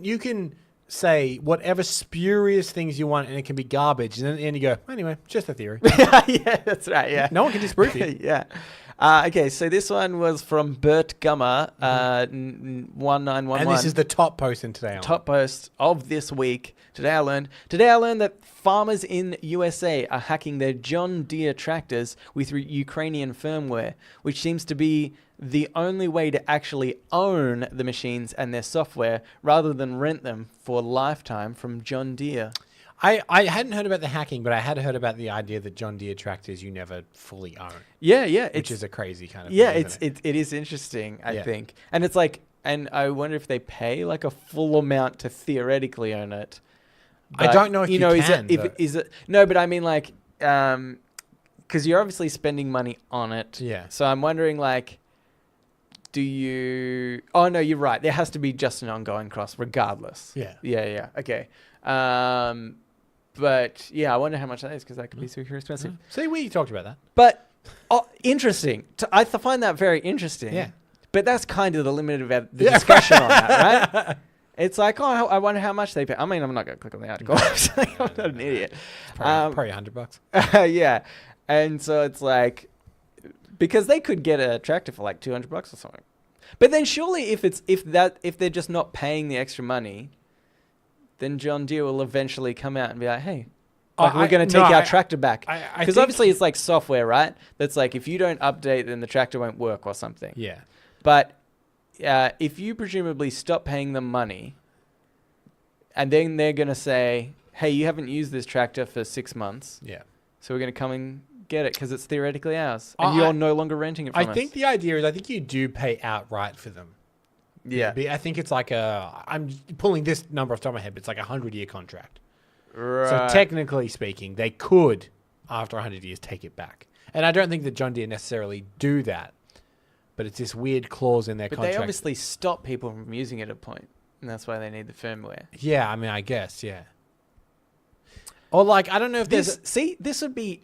You can say whatever spurious things you want and it can be garbage. And then and you go, anyway, just a theory. Yeah, that's right. Yeah. No one can disprove it. Yeah. Okay, so this one was from Bert Gummer, 1911. And this is the top post in Today. Top post of this week. Today I learned that farmers in USA are hacking their John Deere tractors with Ukrainian firmware, which seems to be the only way to actually own the machines and their software rather than rent them for lifetime from John Deere. I hadn't heard about the hacking, but I had heard about the idea that John Deere tractors you never fully own. Yeah. Which is a crazy kind of yeah, thing, isn't it? it is interesting, I think. And it's like, and I wonder if they pay like a full amount to theoretically own it. I don't know if you can. Is it no, but I mean like, because you're obviously spending money on it. Yeah. So I'm wondering like, do you? Oh no, you're right. There has to be just an ongoing cost, regardless. Yeah. Yeah. Okay. But yeah, I wonder how much that is because that could be super expensive. See, we talked about that. But interesting. I find that very interesting. Yeah. But that's kind of the limit of the discussion on that, right? It's like, oh, I wonder how much they pay. I mean, I'm not going to click on the article. I'm not an idiot. Probably $100. Yeah. And so it's like, because they could get a tractor for like $200 or something. But then surely if they're just not paying the extra money, then John Deere will eventually come out and be like, hey, we're going to take our tractor back. Because obviously it's like software, right? That's like if you don't update, then the tractor won't work or something. Yeah. But if you presumably stop paying them money, and then they're going to say, hey, you haven't used this tractor for 6 months. Yeah. So we're going to come and get it because it's theoretically ours. And you're no longer renting it from us. I think the idea is I think you do pay outright for them. Yeah. I think it's like I'm pulling this number off the top of my head, but it's like a 100-year contract. Right. So technically speaking, they could, after 100 years, take it back. And I don't think that John Deere necessarily do that. But it's this weird clause in their contract. But they obviously stop people from using it at a point. And that's why they need the firmware. Yeah, I mean, I guess, yeah. Or like, I don't know if this would be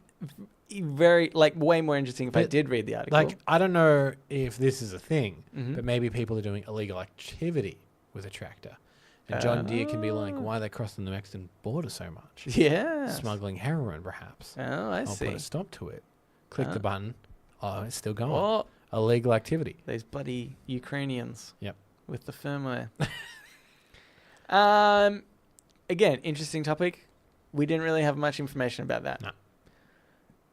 very, like, way more interesting if I did read the article. Like, I don't know if this is a thing, but maybe people are doing illegal activity with a tractor. And John Deere can be like, why are they crossing the Mexican border so much? Yeah. Smuggling heroin, perhaps. Oh, I'll see. put a stop to it. Click the button. Oh, it's still going. Oh, Illegal activity. these bloody Ukrainians. Yep. With the firmware. Again, interesting topic. We didn't really have much information about that. No.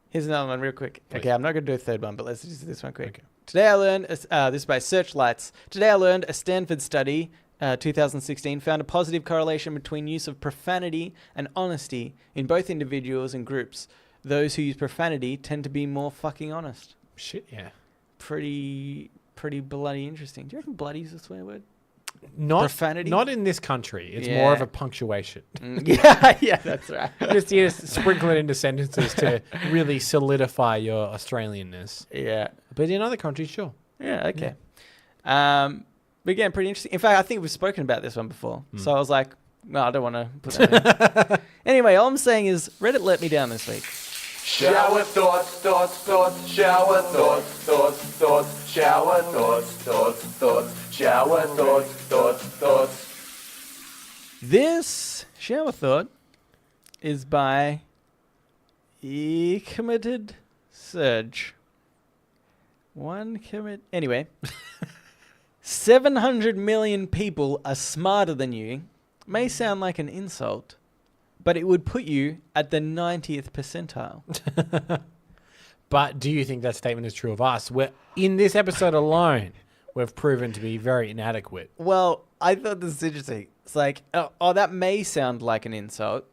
Here's another one real quick. Please. Okay, I'm not going to do a third one, but let's just do this one quick. Okay. Today I learned, this is by Searchlights. Today I learned a Stanford study, 2016, found a positive correlation between use of profanity and honesty in both individuals and groups. Those who use profanity tend to be more fucking honest. Shit, yeah. Pretty bloody interesting. Do you reckon bloody is a swear word? Not Profanity? Not in this country. It's Yeah. more of a punctuation. Yeah, that's right. You just sprinkle it into sentences to really solidify your Australianness. Yeah. But in other countries, sure. Yeah, okay. But again, pretty interesting. In fact, I think we've spoken about this one before. So I was like, no, I don't want to put that in. Anyway, all I'm saying is Reddit let me down this week. Shower thoughts, shower thoughts, shower thoughts, shower thoughts. This shower thought is by committed Surge. Anyway, 700 million people are smarter than you. May sound like an insult, but it would put you at the 90th percentile. But do you think that statement is true of us? In this episode alone, we've proven to be very inadequate. Well, I thought this is interesting. It's like, oh, that may sound like an insult,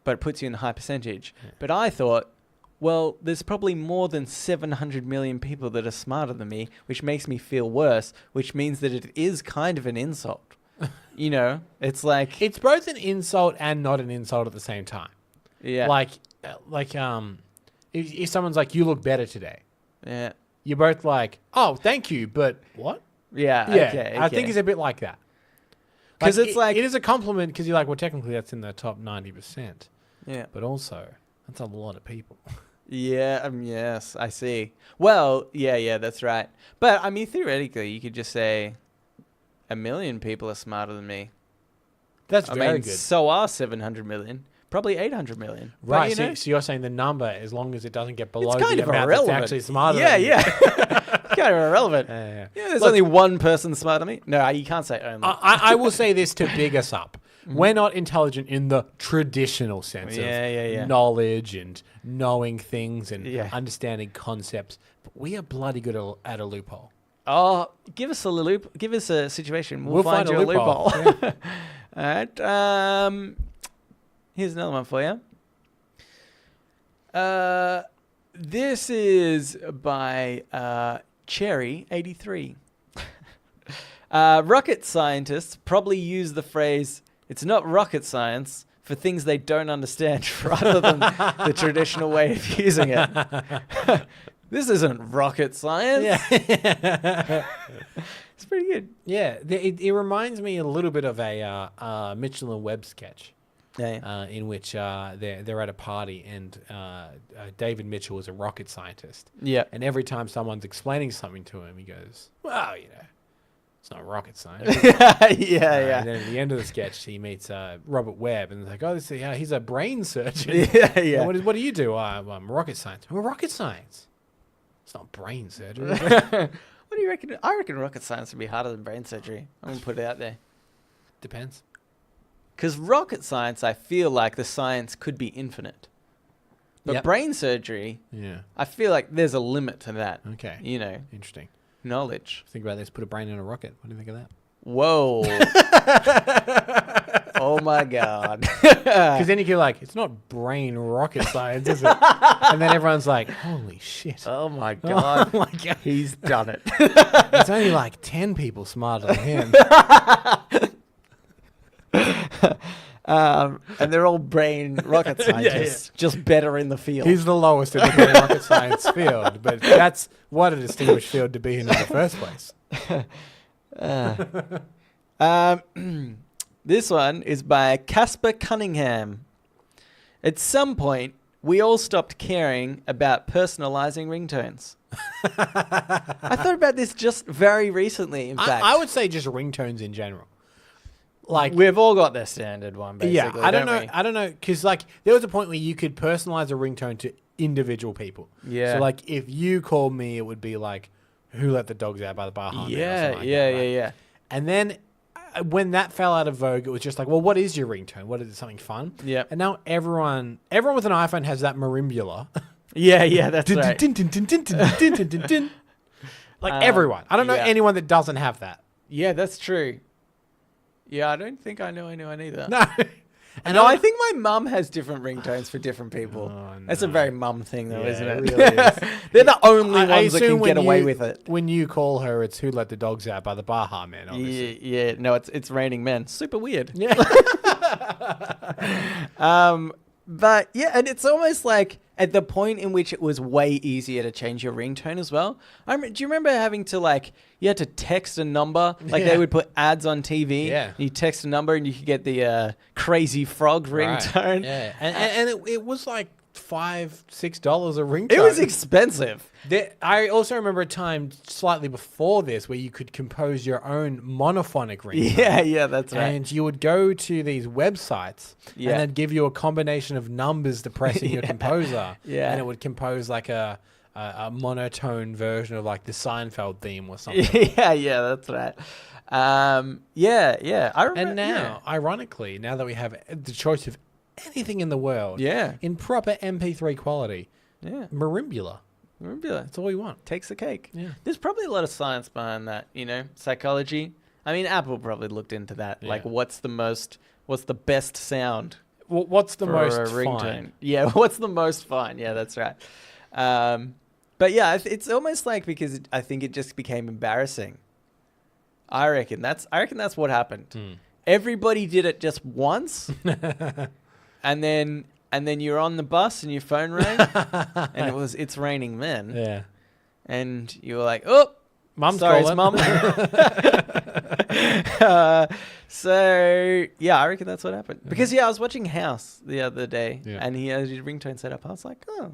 but it puts you in the high percentage. Yeah. But I thought, well, there's probably more than 700 million people that are smarter than me, which makes me feel worse, which means that it is kind of an insult. You know, it's like... It's both an insult and not an insult at the same time. Yeah. If someone's like, you look better today. Yeah. You're both like, oh, thank you, but what? Yeah, okay. I think it's a bit like that. Because it's like... It is a compliment because you're like, well, technically that's in the top 90%. Yeah. But also, that's a lot of people. Yeah, yes, I see. Well, yeah, that's right. But, I mean, theoretically, you could just say... 1 million people are smarter than me. That's very good. So are 700 million. Probably 800 million. Right. But, So you're saying the number, as long as it doesn't get below it's kind the of amount irrelevant. that's actually smarter than you. Yeah. Kind of irrelevant. Yeah. There's only one person smarter than me. No, you can't say only. I will say this to big us up. We're not intelligent in the traditional sense of knowledge and knowing things and understanding concepts. But we are bloody good at a loophole. Oh, give us a situation. We'll find you a loophole. Yeah. All right. Here's another one for you. This is by Cherry83. Rocket scientists probably use the phrase, it's not rocket science, for things they don't understand rather than the traditional way of using it. This isn't rocket science. Yeah. It's pretty good. Yeah. It reminds me a little bit of a Mitchell and Webb sketch. Yeah. In which they're at a party and David Mitchell is a rocket scientist. Yeah. And every time someone's explaining something to him, he goes, well, it's not rocket science. And then at the end of the sketch, he meets Robert Webb and he's like, oh, he's a brain surgeon. Yeah. What do you do? I'm rocket science. Well, rocket science. It's not brain surgery. What do you reckon? I reckon rocket science would be harder than brain surgery. I'm going to put it out there. Depends. Because rocket science, I feel like the science could be infinite. But Yep. brain surgery, Yeah. I feel like there's a limit to that. Okay. You know, Interesting. knowledge. Think about this. Put a brain in a rocket. What do you think of that? Whoa. Oh my God. Because then you can like, it's not brain rocket science, is it? And then everyone's like, holy shit. Oh my God. Oh my God. He's done it. There's only like 10 people smarter than him. And they're all brain rocket scientists, just better in the field. He's the lowest in the brain rocket science field, but that's what a distinguished field to be in the first place. This one is by Casper Cunningham. At some point, we all stopped caring about personalizing ringtones. I thought about this just very recently, in fact. I would say just ringtones in general. Like, we've all got their standard one, basically. yeah, I don't we? know. I don't know. Because, like, there was a point where you could personalize a ringtone to individual people. Yeah. So, like, if you called me, it would be like, who let the dogs out by the bar? Yeah. And then when that fell out of vogue, it was just like, well, what is your ringtone? What is it? Something fun? Yeah. And now everyone with an iPhone has that marimbula. Yeah, that's right. Like everyone. I don't know yeah. anyone that doesn't have that. Yeah, that's true. Yeah, I don't think I know anyone either. No. And I think my mum has different ringtones for different people. Oh, That's a no. very mum thing, though, Yeah, isn't it? it really is. They're the only I ones that assume can get when away you- with it. When you call her, it's who let the dogs out by the Baha man, obviously. Yeah, no, it's raining men. Super weird. Yeah. But yeah, and it's almost like at the point in which it was way easier to change your ringtone as well. Do you remember having to you had to text a number? Like Yeah. they would put ads on TV. Yeah. You text a number and you could get the crazy frog ringtone. Yeah. And it was like $5-6 a ringtone. It was expensive. I also remember a time slightly before this where you could compose your own monophonic ringtone. Yeah, that's right. And you would go to these websites Yeah. and they'd give you a combination of numbers to press in your composer. Yeah. And it would compose like a monotone version of like the Seinfeld theme or something. yeah, that's right. Yeah. I remember. And now, ironically, now that we have the choice of anything in the world Yeah. in proper MP3 quality, Yeah. Marimbula, Remember that. that's all we want. Takes the cake. Yeah. There's probably a lot of science behind that, psychology. I mean, Apple probably looked into that. Yeah. Like, what's the best sound What's the for most a ringtone? fine? Yeah, what's the most fine? Yeah, that's right. But yeah, it's almost like because I think it just became embarrassing. I reckon that's what happened. Everybody did it just once, and then you're on the bus and your phone rang, and it's raining men, Yeah. and you were like, oh. Mum's Sorry, calling. it's mum. So yeah, I reckon that's what happened. Because I was watching House the other day, Yeah. and he had his ringtone set up. I was like, oh,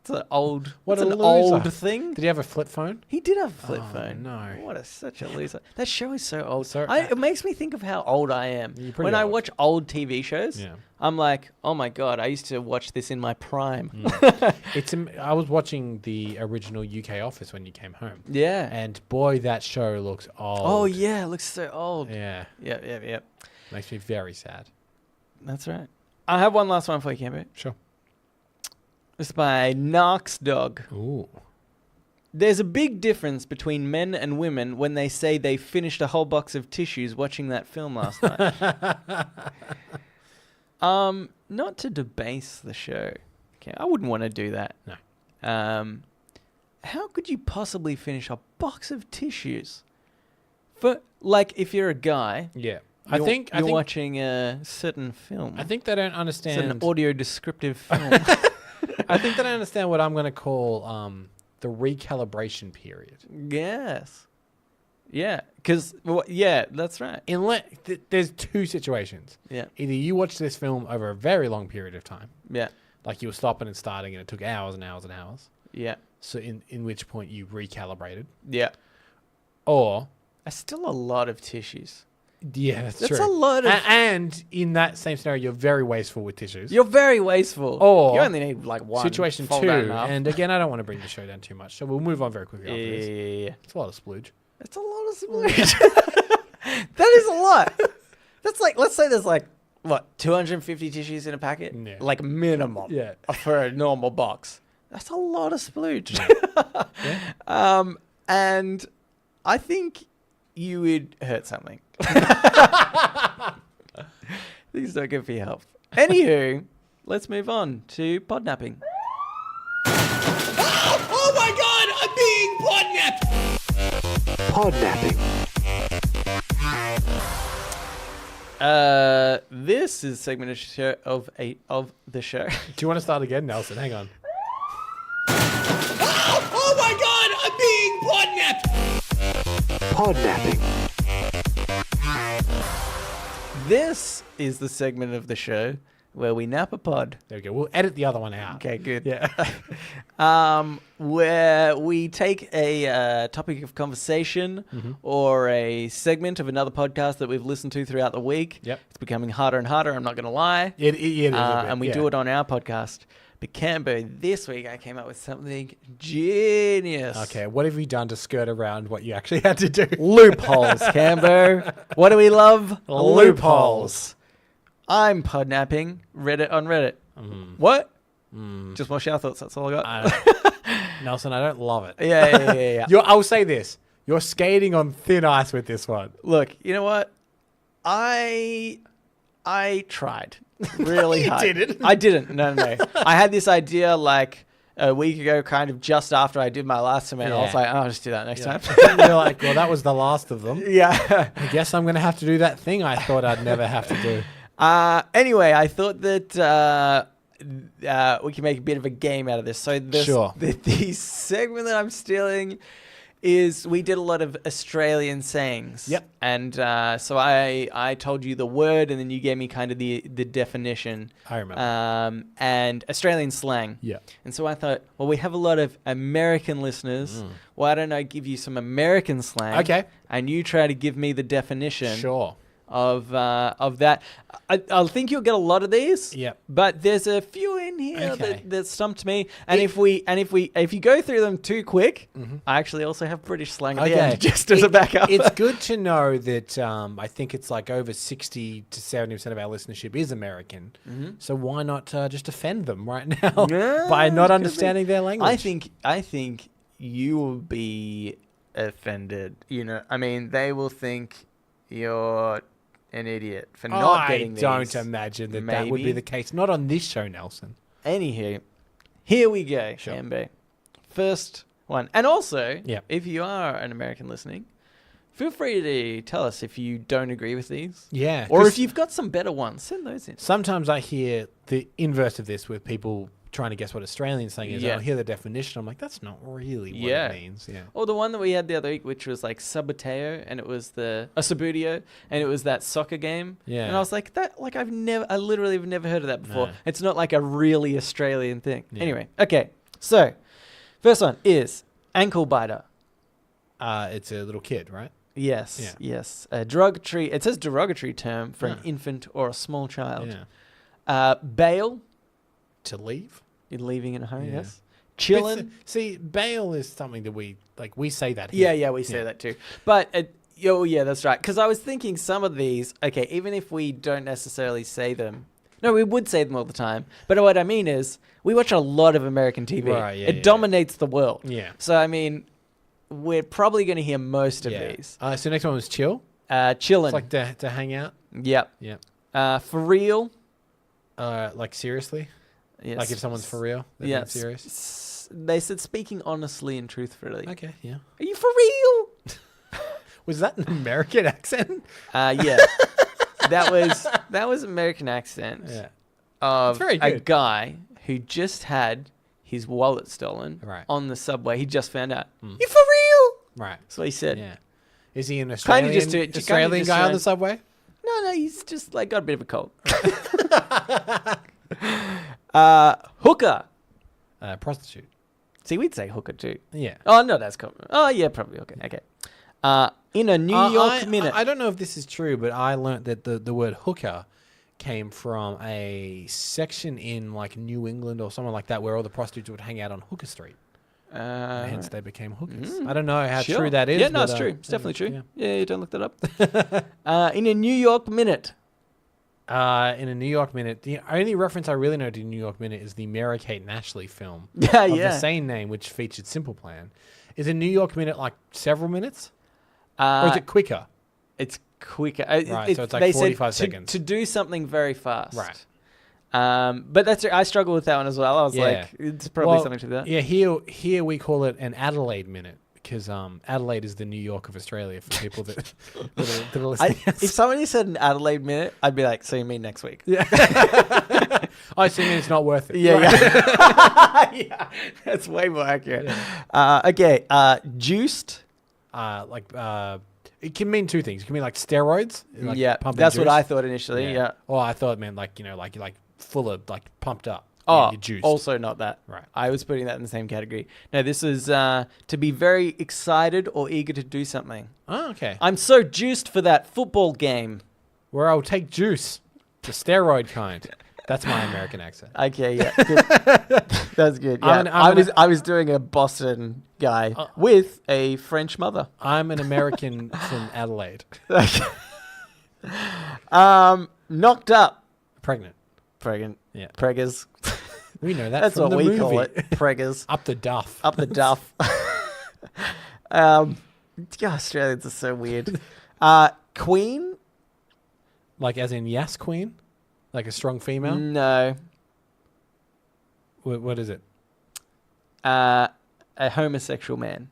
it's an old, What it's a an loser. old thing. Did he have a flip phone? He did have a flip Oh, phone. no. What such a loser. That show is so old. So- It makes me think of how old I am. You're pretty When I old. watch old TV shows, Yeah. I'm like, oh my God, I used to watch this in my prime. I was watching the original UK Office when you came home, Yeah. and boy, that show looks old. Oh yeah, it looks so old. Yeah. Yep. Makes me very sad. That's right. I have one last one for you, Cambo. Sure. It's by Narcs Dog. Ooh. There's a big difference between men and women when they say they finished a whole box of tissues watching that film last night. Not to debase the show. Okay, I wouldn't want to do that. No. How could you possibly finish a box of tissues? For if you're a guy, Yeah. you're I think watching a certain film. I think they don't It's understand. an audio descriptive film. I think they don't understand what I'm going to call the recalibration period. Yes. Yeah. Because, that's right. There's two situations. Yeah. Either you watch this film over a very long period of time, Yeah. like you were stopping and starting, and it took hours and hours and hours. Yeah. So in which point you recalibrated, Yeah. or That's still a lot of tissues. Yeah, that's That's true. a lot of- And in that same scenario, you're very wasteful with tissues. You're very wasteful. Or you only need like one. Situation fold 2, that in half. and again, I don't want to bring the show down too much, so we'll move on very quickly after this. yeah. It's a lot of splooge. It's a lot of splooge. That is a lot. That's like, let's say there's like, what, 250 tissues in a packet? Yeah. Like minimum. Yeah. For a normal box. That's a lot of splooge. Yeah. And I think you would hurt something. These don't good for your health. Anywho, let's move on to podnapping. Oh my god, I'm being podnapped! Podnapping. This is a segment of the show. Do you want to start again, Nelson? Hang on. Oh my god, I'm being podnapped! Podnapping. This is the segment of the show where we nap a pod. There we go. We'll edit the other one out. Okay, good. Yeah. Where we take a topic of conversation or a segment of another podcast that we've listened to throughout the week. Yep. It's becoming harder and harder, I'm not going to lie. It is a bit, And we do it on our podcast. But Cambo, this week I came up with something genius. Okay, what have you done to skirt around what you actually had to do? Loopholes, Cambo. What do we love? Loopholes. I'm podnapping Reddit on Reddit. What? Just more shower thoughts. That's all I got. Nelson, I don't love it. Yeah. I'll say this. You're skating on thin ice with this one. Look, you know what? I tried really You hard. didn't. I didn't. No. I had this idea like a week ago, kind of just after I did my last segment. I was Yeah. like, oh, I'll just do that next time. You're like, well, that was the last of them. Yeah. I guess I'm going to have to do that thing I thought I'd never have to do. Anyway, I thought that we can make a bit of a game out of this. So Sure. the segment that I'm stealing is we did a lot of Australian sayings. Yep. And so I told you the word, and then you gave me kind of the definition. I remember. And Australian slang. Yeah. And so I thought, well, we have a lot of American listeners. Why don't I give you some American slang? Okay. And you try to give me the definition Sure. of that. I think you'll get a lot of these. Yep. But there's a few in here Okay. that stumped me. And if you go through them too quick, I actually also have British slang at the end, just as a backup. It's good to know that I think it's like over 60 to 70% of our listenership is American. So why not just offend them right now Yeah, by not could understanding their language? I think you will be offended. You know, I mean, they will think you're an idiot for not getting these. I don't imagine that would be Maybe. the case. Not on this show, Nelson. Anywho, here we go, Sure. Cambo. First one. And also, Yep. if you are an American listening, feel free to tell us if you don't agree with these. Yeah. Or 'cause if you've got some better ones, send those in. sometimes I hear the inverse of this with people trying to guess what Australian saying is. Yeah. I'll hear the definition. I'm like, that's not really what Yeah. it means. Yeah. Or the one that we had the other week, which was like Sabuteo, and it was Sabuteo, and it was that soccer game. Yeah. And I was like, I literally have never heard of that before. No. It's not like a really Australian thing. Yeah. Anyway, okay. So, first one is ankle biter. It's a little kid, right? Yes, Yeah. yes. A derogatory. It says derogatory term for an Yeah. infant or a small child. Yeah. Bail. To leave? You're leaving in a hurry. Yeah. Yes. Chilling. See, bail is something that we say that Yeah, here. yeah, we say that too. But yeah, that's right. Because I was thinking some of these. Okay, even if we don't necessarily say them. No, we would say them all the time. But what I mean is, we watch a lot of American TV. Right, yeah, it yeah. dominates the world. Yeah. So I mean, we're probably going to hear most of Yeah. these. So next one was chill. Chilling. It's like to hang out. Yep. Yeah. For real. Like seriously. Yes. Like if someone's for real. They're being serious. They said speaking honestly and truthfully. Okay. Yeah. Are you for real? Was that an American accent? Yeah. that was American accent Yeah. of very a good. guy who just had his wallet stolen Right. on the subway. He just found out. You for real? Right. That's what he said. Yeah. Is he an Kinda Australian, just Australian guy on the subway? No, he's just like got a bit of a cold. Hooker. Prostitute. See, we'd say hooker too. Yeah. Oh no, that's common. Oh yeah, probably okay. In a New York minute. I don't know if this is true, but I learnt that the word hooker came from a section in like New England or somewhere like that where all the prostitutes would hang out on Hooker Street. Hence they became hookers. I don't know how true that is. Yeah, no, it's true. It's definitely true. Yeah, don't look that up. In a New York minute. In a New York minute, the only reference I really know to New York minute is the Mary-Kate and Ashley film of the same name, which featured Simple Plan. Is a New York minute like several minutes? Or is it quicker? It's quicker. Right, so it's like 45 seconds. To do something very fast. Right. But I struggle with that one as well. I was like, it's probably something to that. Yeah, here we call it an Adelaide minute because Adelaide is the New York of Australia for people that are listening. If somebody said an Adelaide minute, I'd be like, see me next week. Yeah. I see it's not worth it. Yeah, yeah. That's way more accurate. Yeah. Okay, juiced. It can mean two things. It can mean like steroids. Like that's what I thought initially. Yeah. Or I thought it meant like like full of like pumped up. Oh, you're juiced. Also not that. Right. I was putting that in the same category. No, this is to be very excited or eager to do something. Oh, okay. I'm so juiced for that football game. Where I'll take juice, the steroid kind. That's my American accent. Okay, yeah, good. That's good. Yeah. I was doing a Boston guy with a French mother. I'm an American from Adelaide. Knocked up. Pregnant. Yeah. Preggers. We know that. That's from what the we movie. call it. Preggers. Up the duff. Up the duff. Australians are so weird. Queen. Like as in yes, queen? Like a strong female? No. What is it? A homosexual man.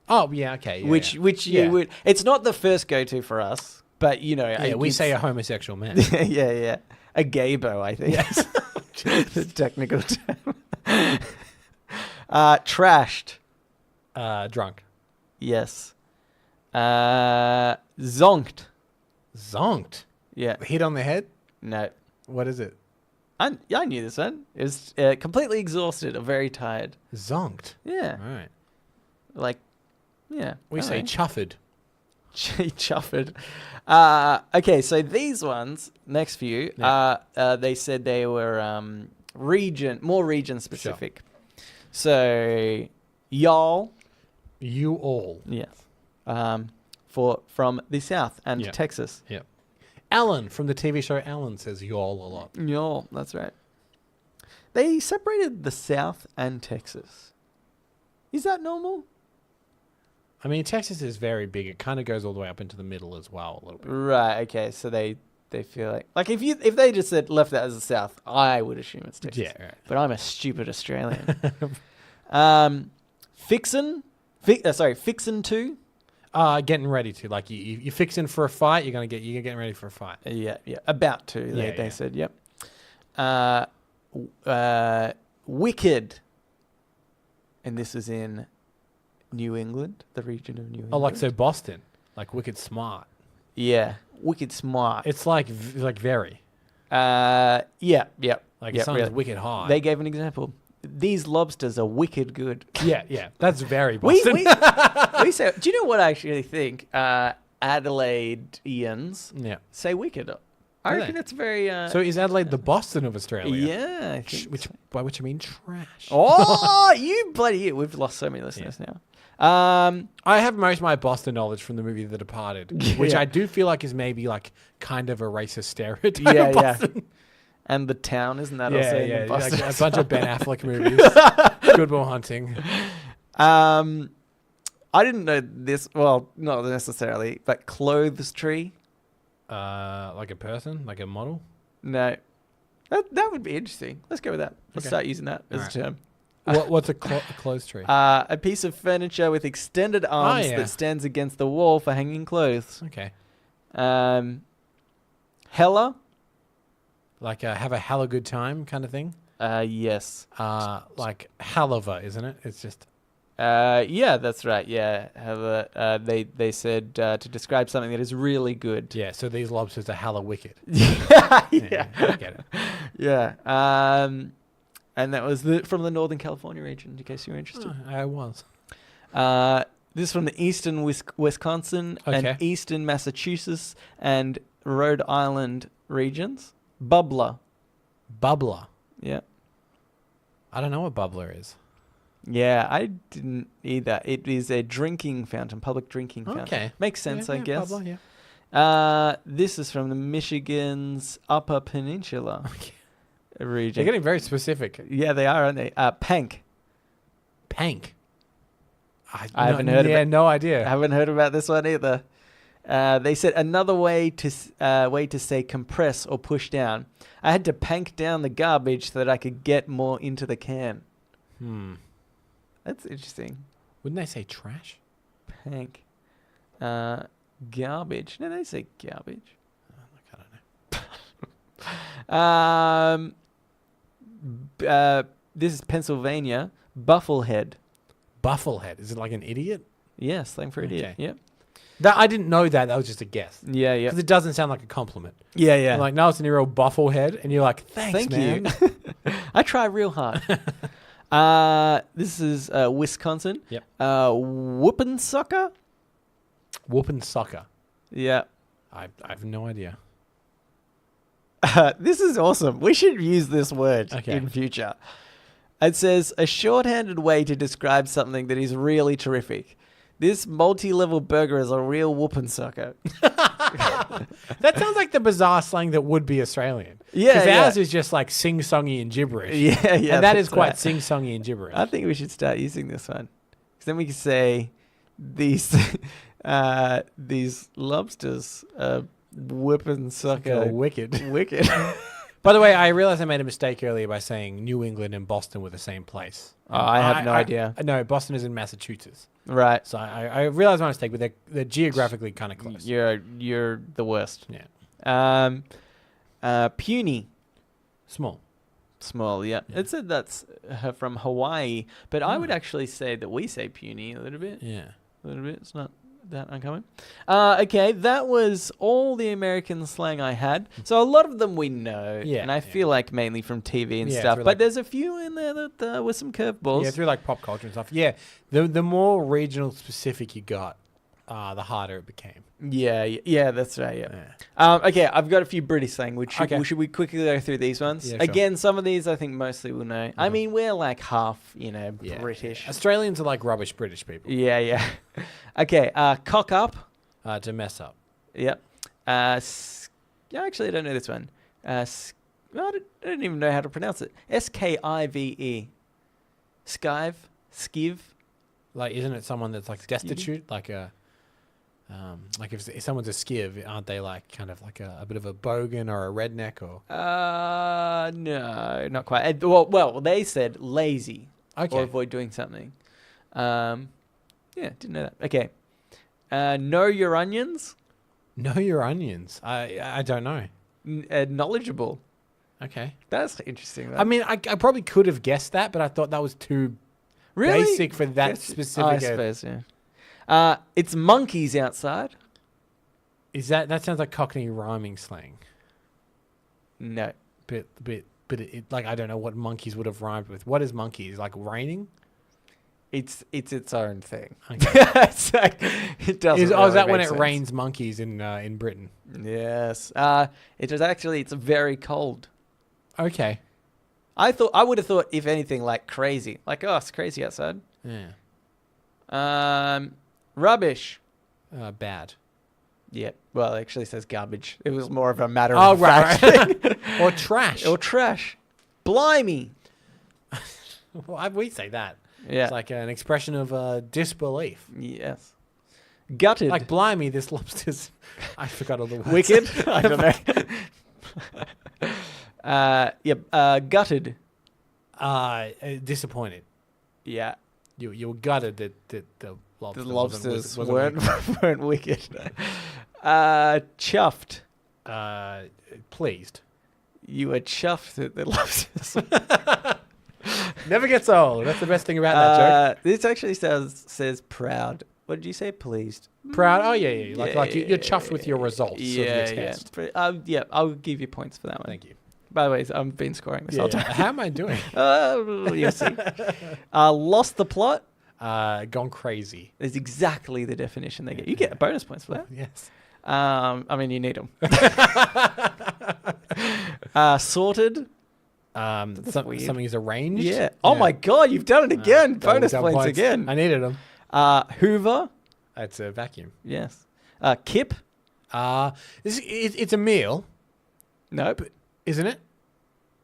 Oh, yeah, okay. Yeah, which you would... It's not the first go-to for us, but, you know... Yeah, we say a homosexual man. yeah. A gaybo, I think. Yes. The technical term. Trashed. Drunk. Yes. Zonked. Zonked? Yeah. Hit on the head? No. What is it? I knew this one. It was completely exhausted or very tired. Zonked? Yeah. All right. Like, yeah. We say chuffed. Chuffed. Okay, so these ones, next few, they said they were more region specific. Sure. So, y'all. You all. Yes. From the South and Texas. Yep. Alan from the TV show Alan says y'all a lot. Y'all, that's right. They separated the South and Texas. Is that normal? I mean, Texas is very big. It kind of goes all the way up into the middle as well a little bit. Right. Okay. So they feel like if they just said left that as the South, I would assume it's Texas. Yeah. Right. But I'm a stupid Australian. Fixin' to. Getting ready to, like you fixing for a fight. You're getting ready for a fight. Yeah. About to. They said. Yep. Wicked, and this is in New England, the region of New England. Oh, like so Boston, like wicked smart. Yeah, wicked smart. It's like very. Yeah. Like something's really wicked high. They gave an example. These lobsters are wicked good. Yeah. That's very Boston. We say. Do you know what I actually think? Adelaideans say wicked. I reckon it's very... so is Adelaide the Boston of Australia? Yeah, I think so. By which I mean trash. Oh, you bloody... We've lost so many listeners now. I have most of my Boston knowledge from the movie The Departed, which I do feel like is maybe like kind of a racist stereotype of Boston. Yeah. And The Town, isn't that also in Boston? Like a bunch of Ben Affleck movies. Good Will Hunting. I didn't know this. Well, not necessarily, but clothes tree. Like a person, like a model. No, that would be interesting. Let's go with that. Let's start using that as a term. What's a clothes tree? A piece of furniture with extended arms that stands against the wall for hanging clothes. Okay. Hella. Like have a hella good time kind of thing. Yes. Like halava, isn't it? It's just. Yeah, that's right. Yeah, they said to describe something that is really good. Yeah, so these lobsters are hella wicked. Yeah, I get it. Yeah, and that was from the Northern California region, in case you were interested. I was. This is from the eastern Wisconsin Okay. and eastern Massachusetts and Rhode Island regions. Bubbler. Bubbler. Yeah. I don't know what bubbler is. Yeah, I didn't either. It is a drinking fountain, public drinking fountain. Okay. Makes sense, I guess. Bubbler, yeah. This is from the Michigan's Upper Peninsula region. They're getting very specific. Yeah, they are, aren't they? Pank. Pank. I haven't heard of Yeah, it. no I idea. haven't heard about this one either. They said another way to say compress or push down. I had to pank down the garbage so that I could get more into the can. That's interesting. Wouldn't they say trash? Pank. Garbage. No, they say garbage. I don't know. This is Pennsylvania. Bufflehead. Bufflehead. Is it like an idiot? Yeah, slang for idiot. Okay. Yep. That I didn't know that. That was just a guess. Yeah, yeah. Because it doesn't sound like a compliment. Yeah, yeah. I'm like, no, it's an real bufflehead. And you're like, thanks, Thank man. you. I try real hard. This is Wisconsin. Yep. Whoopin' sucker. Whoopin' soccer. Yeah. I have no idea. This is awesome. We should use this word Okay. in future. It says a shorthanded way to describe something that is really terrific. This multi-level burger is a real whoopin' sucker. That sounds like the bizarre slang that would be Australian. Yeah, Because yeah. ours is just like sing-songy and gibberish. Yeah, yeah. And that is that's quite right. sing-songy and gibberish. I think we should start using this one. Because then we can say these these lobsters are whipping sucker wicked. wicked. By the way, I realized I made a mistake earlier by saying New England and Boston were the same place. Oh, I have no idea. No, Boston is in Massachusetts. Right. So I realized my mistake, but they're geographically kind of close. You're the worst. Yeah. Puny. Small. Small, yeah. It said that's from Hawaii, but I would actually say that we say puny a little bit. Yeah. A little bit. It's not that uncommon. Okay, that was all the American slang I had. So a lot of them we know, Yeah, and I feel like mainly from TV and Yeah, stuff. through, But like- there's a few in there that were some curveballs. Yeah, through like pop culture and stuff. Yeah. The more regional specific you got, the harder it became. Yeah, that's right. Yeah. Okay, I've got a few British slang. Should we quickly go through these ones? Yeah, sure. Again, some of these I think mostly we'll know. I mean, we're like half, Yeah. British. Australians are like rubbish British people. Yeah. Okay, cock up. To mess up. Yep. Actually, I don't know this one. I don't even know how to pronounce it. Skive. Skive. Like, isn't it someone that's like destitute? Like a, like if someone's a skiv, aren't they like kind of like a bit of a bogan or a redneck or? No, not quite. Well, they said lazy Okay. or avoid doing something. Yeah, didn't know that. Okay. Know your onions. Know your onions. I don't know. Knowledgeable. Okay. That's interesting. Though. I mean, I probably could have guessed that, but I thought that was too really basic for that Yes, specific. I suppose. Yeah. It's monkeys outside. Is that sounds like Cockney rhyming slang? No. But it like I don't know what monkeys would have rhymed with. What is monkeys like raining? It's its own thing. Okay. It's like, it doesn't. Is really that when make it sense. rains monkeys in Britain? Yes. It's very cold. Okay. I would have thought, if anything, like crazy. Like, oh, it's crazy outside. Yeah. Rubbish. Bad. Yeah. Well, it actually says garbage. It was more of a matter Oh of right. fact. Or trash. Or trash. Blimey. Well, we say that. Yeah. It's like an expression of disbelief. Yes. Gutted. Like, blimey, this lobster's... I forgot all the words. wicked. I don't know. Gutted. Disappointed. Yeah. You were gutted that the lobster The lobsters wasn't weren't wicked. Chuffed. pleased. You were chuffed that the lobsters. Never gets old. That's the best thing about that joke. This actually says proud. What did you say? Pleased. Proud. Oh yeah. Like you're chuffed with your results of your test. Yeah. I'll give you points for that one. Thank you. By the way, I've been scoring this whole time. How am I doing? You'll see. Lost the plot. Gone crazy. Is exactly the definition they get. You get bonus points for that. Yes. I mean, you need them. Sorted. Something is arranged. Yeah. Oh my God, you've done it again. Bonus double points again. I needed them. Hoover. It's a vacuum. Yes. Kip. It's a meal. Nope. Isn't it?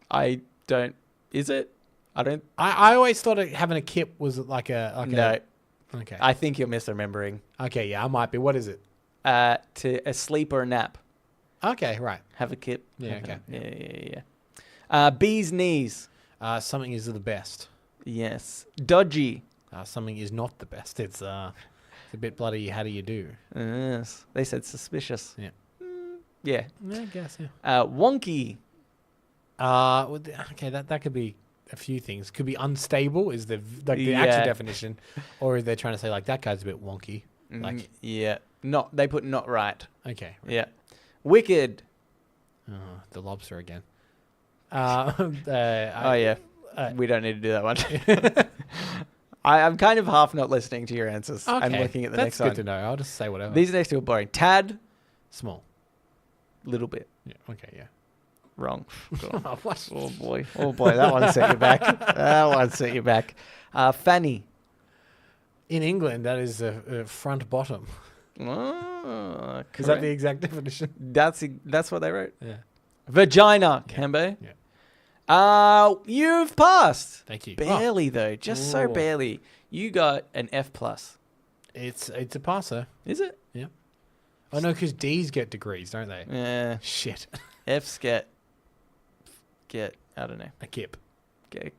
I don't. Is it? I don't. I always thought having a kip was like a No. Okay. I think you're misremembering. Okay. Yeah, I might be. What is it? To a sleep or a nap. Okay. Right. Have a kip. Yeah. Have Okay. Yeah. Bee's knees. Something is the best. Yes. Dodgy. Something is not the best. It's a bit bloody. How do you do? Yes. They said suspicious. Yeah. Yeah. I guess. Yeah. Wonky. Okay. That could be a few things. Could be unstable is the actual definition, or if they're trying to say like that guy's a bit wonky. Like Yeah. Not. They put not right. okay. Right. Yeah. Wicked. The lobster again. Yeah. We don't need to do that one. I'm kind of half not listening to your answers. Okay. I'm looking at the That's next good one. to know. I'll just say whatever. These next two are boring. Tad. Small. Little bit. Yeah. Okay. Yeah. Wrong. What? Oh boy. Oh boy. That one set you back. That one set you back. Fanny. In England, that is a front bottom. Oh, Is that the exact definition? That's what they wrote. Yeah. Vagina, Cambo. Yeah. You've passed. Thank you. Barely though, just so Ooh. barely. You got an F+. It's a passer. Is it? Yeah. Oh no, because D's get degrees, don't they? Yeah. Shit. F's get. I don't know. A kip. Get.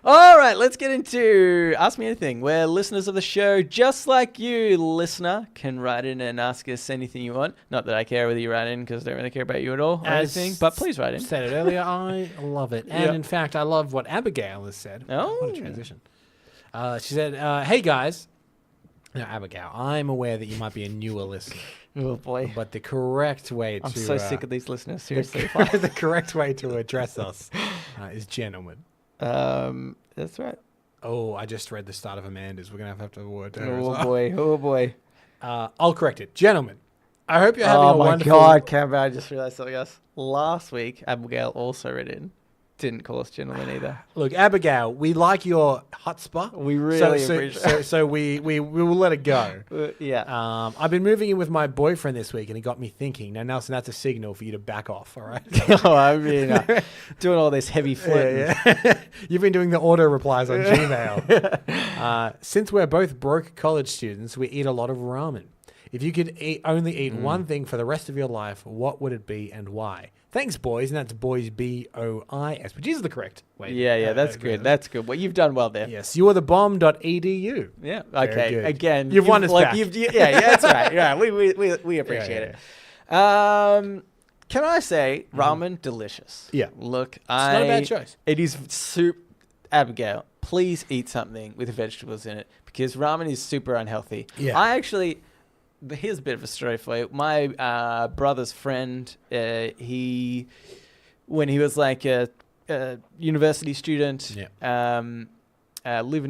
All right, let's get into Ask Me Anything, where listeners of the show, just like you, listener, can write in and ask us anything you want. Not that I care whether you write in, because I don't really care about you at all or anything, but please write in. Said it earlier, I love it. And in fact, I love what Abigail has said. Oh. What a transition. She said, hey guys. Now, Abigail, I'm aware that you might be a newer listener. Oh, boy. But the correct way I'm to... so sick of these listeners, seriously. the correct way to address us is gentlemen. That's right. Oh, I just read the start of Amanda's. We're going to have to word her as Oh, well. boy. Oh, boy. I'll correct it. Gentlemen, I hope you're having a Oh, my wonderful... God, Campbell, I just realized something else. Last week, Abigail also read in. Didn't call us gentlemen either. Look, Abigail, we like your chutzpah. We really appreciate it. So we will let it go. Yeah. I've been moving in with my boyfriend this week, and it got me thinking. Now, Nelson, that's a signal for you to back off, all right? Oh, I mean, doing all this heavy flirting. Yeah. You've been doing the auto replies on Gmail. Since we're both broke college students, we eat a lot of ramen. If you could only eat one thing for the rest of your life, what would it be and why? Thanks, boys. And that's boys, B-O-I-S, which is the correct way. Yeah, that's good. That's good. Well, you've done well there. Yes, you are the bomb.edu. Yeah. Very Okay. good. Again, You've won us back. Yeah, that's right. Yeah, we appreciate it. Can I say ramen delicious? Yeah. Look, It's not a bad choice. It is soup. Abigail, please eat something with vegetables in it because ramen is super unhealthy. Yeah. I actually. Here's a bit of a story for you. My brother's friend, when he was like a university student, living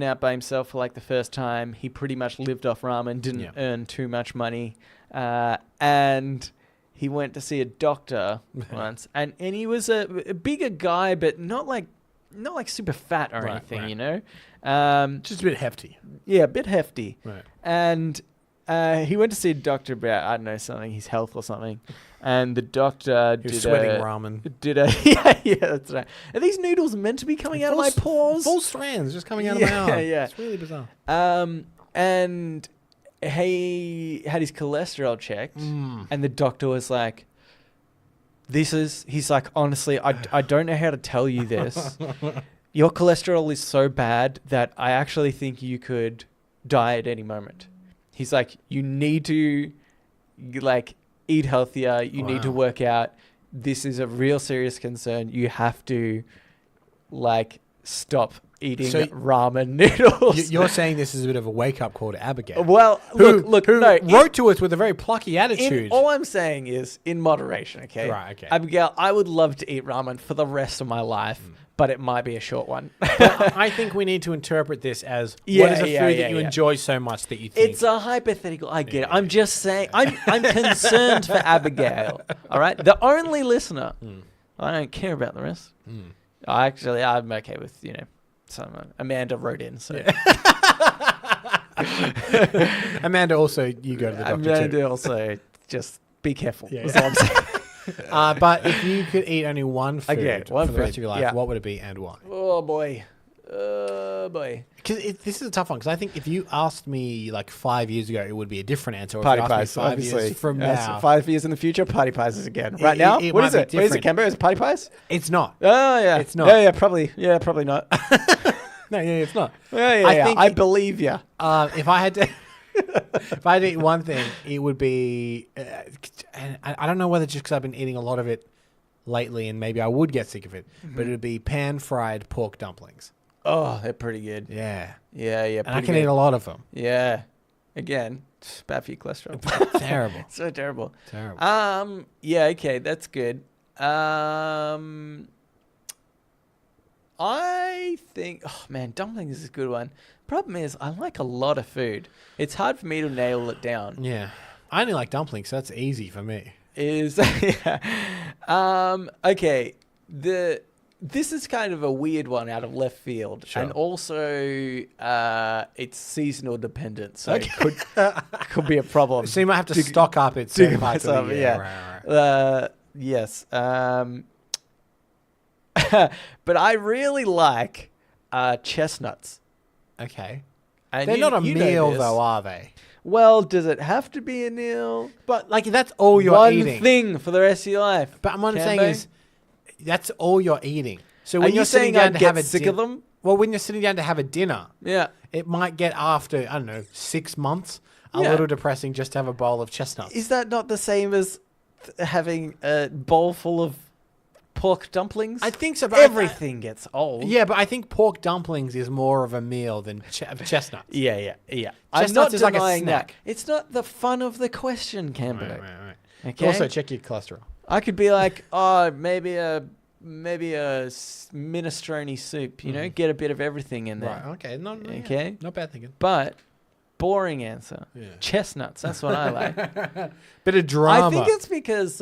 out by himself for like the first time, he pretty much lived off ramen, didn't earn too much money, and he went to see a doctor once, and he was a bigger guy, but not like super fat or anything, you know, just a bit hefty. Yeah, a bit hefty, right, and. He went to see a doctor about, I don't know, something, his health or something. And the doctor did sweating ramen. Yeah, that's right. Are these noodles meant to be coming out of my pores? Full strands just coming out of my arm. Yeah. It's really bizarre. And he had his cholesterol checked. And the doctor was like, he's like, honestly, I don't know how to tell you this. Your cholesterol is so bad that I actually think you could die at any moment. He's like, you need to, like, eat healthier. You need to work out. This is a real serious concern. You have to, like, stop eating So- ramen noodles. You're saying this is a bit of a wake-up call to Abigail. Well, who no. wrote to us with a very plucky attitude. All I'm saying is in moderation, okay? Right, okay. Abigail, I would love to eat ramen for the rest of my life, but it might be a short one. I think we need to interpret this as what is a food that you enjoy so much that you think... It's a hypothetical. I get it. I'm just saying. I'm concerned for Abigail. All right, the only listener. I don't care about the rest. I'm okay with some Amanda wrote in. So Amanda, also you go to the doctor Amanda too. also just be careful. Yeah. That's all I'm saying. But if you could eat only one food one for the rest food, of your life, yeah. what would it be and why? Oh boy. Because this is a tough one. Because I think if you asked me like 5 years ago, it would be a different answer. Or Party if you pies, asked me 5 obviously. years from Yes, now, 5 years in the future, party pies is again. Right now, it what might is be it? What is it, different. Kemba? Is it party pies? it's not. Oh yeah, It's not. Yeah, probably. Yeah, probably not. No, it's not. I believe you. If I had to, if I had to eat one thing, it would be. And I don't know whether just because I've been eating a lot of it lately, and maybe I would get sick of it, but it would be pan-fried pork dumplings. Oh, they're pretty good. Yeah, Yeah. and I pretty can good. eat a lot of them. Yeah. Again, bad for your cholesterol. Terrible, So terrible. terrible. Yeah. Okay, that's good. I think. Oh man, dumplings is a good one. Problem is, I like a lot of food. It's hard for me to nail it down. Yeah, I only like dumplings, so that's easy for me. Okay. This is kind of a weird one out of left field, Sure. and also it's seasonal dependent, so it could be a problem. So you might have to stock up at dig certain parts of myself, the year. yeah. Right. Yes. But I really like chestnuts. Okay. And They're not a know meal, this. though, are they? Well, does it have to be a meal? But like that's all you're One eating. thing for the rest of your life. But what I'm saying Cambo? is, that's all you're eating. So Are when you you're sitting saying down I'd to get have a sick of them? well, when you're sitting down to have a dinner, Yeah. it might get after I don't know 6 months a Yeah. little depressing just to have a bowl of chestnuts. Is that not the same as having a bowl full of pork dumplings? I think so. But Everything gets old. yeah, but I think pork dumplings is more of a meal than chestnuts. Yeah. I'm Chestnuts not is like a denying that. snack. It's not the fun of the question, Cambo. Right. Okay. Also, check your cholesterol. I could be like, oh, maybe a minestrone soup. Get a bit of everything in there. Right. Okay. No. Okay. Yeah, not bad thinking. But boring answer. Yeah. Chestnuts. That's what I like. Bit of drama. I think it's because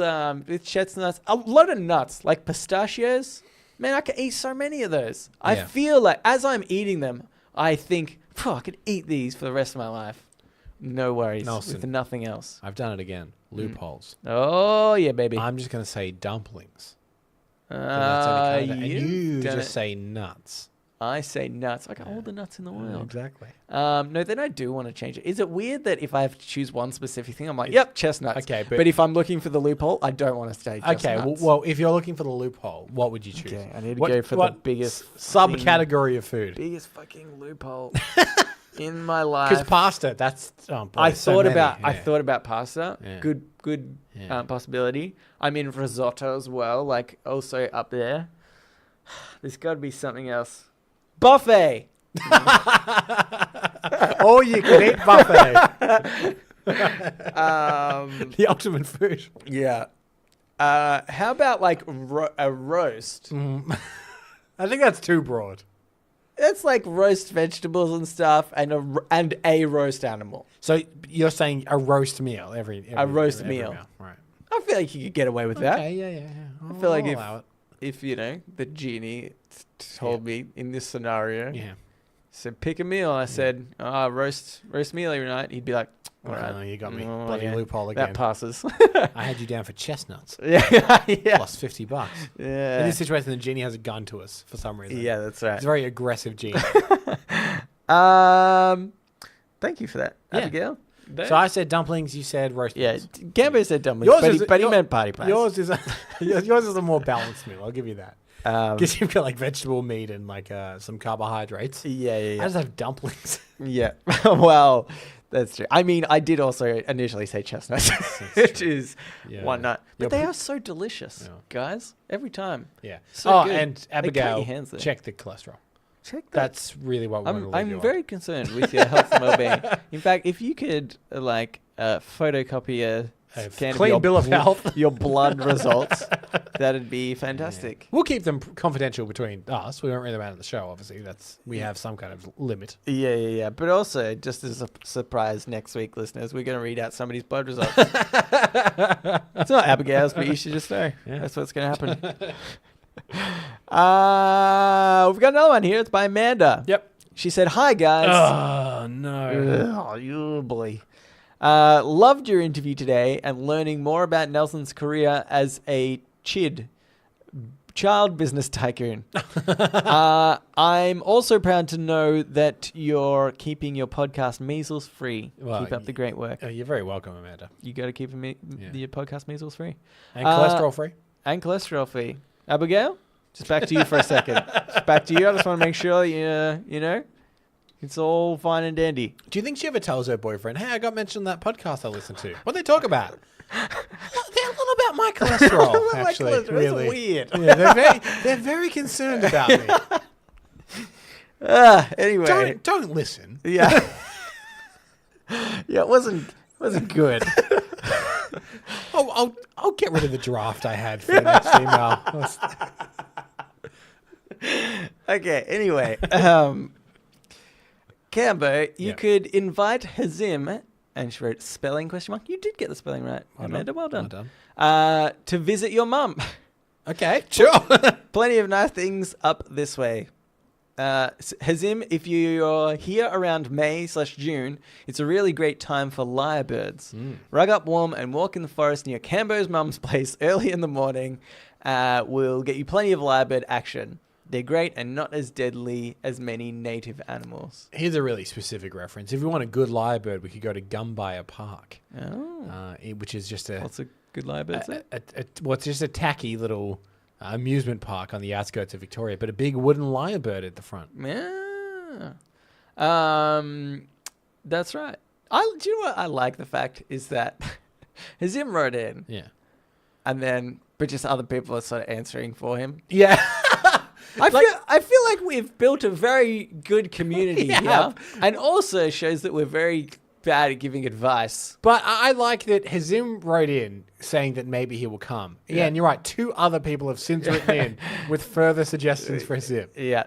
with chestnuts, a lot of nuts like pistachios. Man, I can eat so many of those. I Yeah. feel like as I'm eating them, I think, I could eat these for the rest of my life. No worries. Nelson. With nothing else. I've done it again. Loopholes. Oh yeah, baby. I'm just gonna say dumplings. That's only kind of- and you done just it. say nuts. I say nuts. I got all the nuts in the world. Exactly. No, then I do want to change it. Is it weird that if I have to choose one specific thing, I'm like, yep, chestnuts. Okay, but if I'm looking for the loophole, I don't want to stay chestnuts. Okay, well, if you're looking for the loophole, what would you choose? Okay, I need to go for the biggest subcategory of food. biggest fucking loophole in my life. Because pasta, that's I thought about pasta. Yeah. Good Yeah. possibility. I'm in risotto as well, like also up there. There's got to be something else. Buffet. All you can eat buffet. The ultimate food. Yeah. How about like a roast? I think that's too broad. It's like roast vegetables and stuff, and a roast animal. So you're saying a roast meal every roast meal. Right. I feel like you could get away with that. Okay, yeah. I feel like I'll allow it. if the genie told me in this scenario, Yeah. said pick a meal, I said roast meal every night, he'd be like, all right, Oh, you got me. Oh, Bloody yeah. loophole again. That passes. I had you down for chestnuts. yeah. Plus $50. In Yeah. this situation, the genie has a gun to us for some reason. Yeah, that's right. It's a very aggressive genie. Thank you for that, Yeah. Abigail. So I said dumplings, you said roast Yeah, meals. Gambo said dumplings, Yours but he is- meant party pies. Yours is a more balanced meal. I'll give you that. Um, Because you've got like vegetable meat and like some carbohydrates. yeah. I just have dumplings. Yeah. Well, that's true. I mean, I did also initially say chestnuts, which is Yeah. one nut. But You're they pr- are so delicious, Yeah. guys. Every time. Yeah. So oh, good. and They cut Abigail, your hands there. check the cholesterol. check that. That's really what we want to leave you I'm on. very concerned with your health and well-being. In fact, if you could photocopy a scan of clean your bill of health. your blood results, that'd be fantastic. We'll keep them confidential between us. We won't read them out on the show, obviously. We have some kind of limit. Yeah. But also, just as a surprise next week, listeners, we're going to read out somebody's blood results. It's not Abigail's, but you should just know. Yeah. That's what's going to happen. We've got another one here. It's by Amanda. Yep. She said, "Hi, guys." Oh, no. Oh, you boy. Loved your interview today and learning more about Nelson's career as a child business tycoon. I'm also proud to know that you're keeping your podcast measles free. Well, Keep up the great work. You're very welcome, Amanda. You got to keep your podcast measles free. And cholesterol free? And cholesterol free. Abigail, just back to you for a second. Just back to you. I just want to make sure it's all fine and dandy. Do you think she ever tells her boyfriend, hey, I got mentioned in that podcast I listened to? What they talk about? They're a little about my cholesterol, actually. That's really weird. Yeah, they're very concerned about me. Anyway. Don't listen. Yeah. Yeah, it wasn't good. I'll get rid of the draft I had for the next email. Okay, anyway. Cambo, you could invite Hazim, and she wrote spelling ? You did get the spelling right, Amanda. Well done. To visit your mum. Okay, sure. Plenty of nice things up this way. Hazim, if you're here around May/June, it's a really great time for lyrebirds. Rug up warm and walk in the forest near Cambo's mum's place early in the morning. Will get you plenty of lyrebird action. They're great and not as deadly as many native animals. Here's a really specific reference. If you want a good lyrebird, we could go to Gumbaya Park, which is just What's a good lyrebird say? It's just a tacky little amusement park on the outskirts of Victoria, but a big wooden lyrebird at the front. Yeah. That's right. Do you know what I like the fact is that Hazim wrote in. Yeah. But just other people are sort of answering for him. Yeah. I feel like we've built a very good community here, and also shows that we're very bad at giving advice. But I like that Hazim wrote in saying that maybe he will come. Yeah, and you're right. 2 other people have since written in with further suggestions for Hazim. Yeah.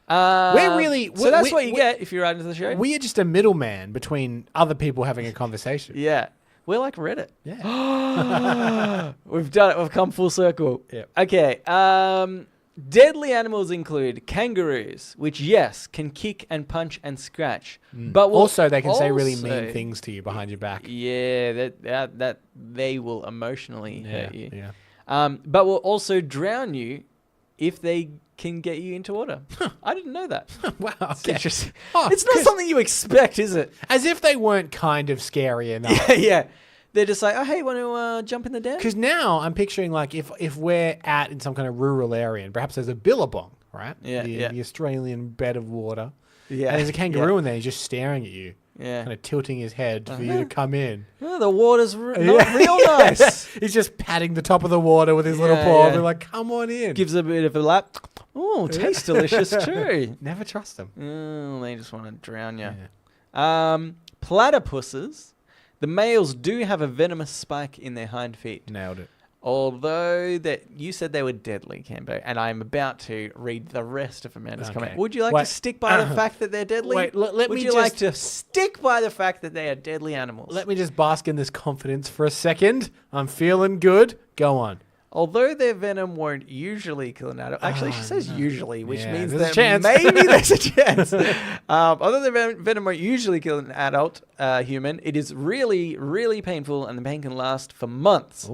So that's what you get if you write into the show. We are just a middleman between other people having a conversation. Yeah. We're like Reddit. Yeah. We've done it. We've come full circle. Yeah. Okay. Deadly animals include kangaroos, which, yes, can kick and punch and scratch. But also, they can say really mean things to you behind your back. Yeah, that they will emotionally hurt you. Yeah. But will also drown you if they can get you into water. I didn't know that. Wow. It's Okay. interesting. Oh, It's not something you expect, is it? As if they weren't kind of scary enough. Yeah. They're just like, oh, hey, want to jump in the dam? Because now I'm picturing like if we're out in some kind of rural area and perhaps there's a billabong, right? Yeah, the Australian bed of water. Yeah. And there's a kangaroo in there. He's just staring at you. Yeah. Kind of tilting his head for you to come in. Oh, the water's not real nice. He's just patting the top of the water with his little paw. We're like, come on in. Gives a bit of a lap. Oh, tastes delicious too. Never trust them. Oh, they just want to drown you. Yeah. Platypuses. The males do have a venomous spike in their hind feet. Nailed it. Although you said they were deadly, Cambo, and I'm about to read the rest of Amanda's comment. Would you like to stick by the fact that they're deadly? Wait, Would you like to stick by the fact that they are deadly animals? Let me just bask in this confidence for a second. I'm feeling good. Go on. Although their venom won't usually kill an adult. Actually, she says usually, which means there's that a chance. maybe there's a chance. Although their venom won't usually kill an adult human, it is really, really painful, and the pain can last for months.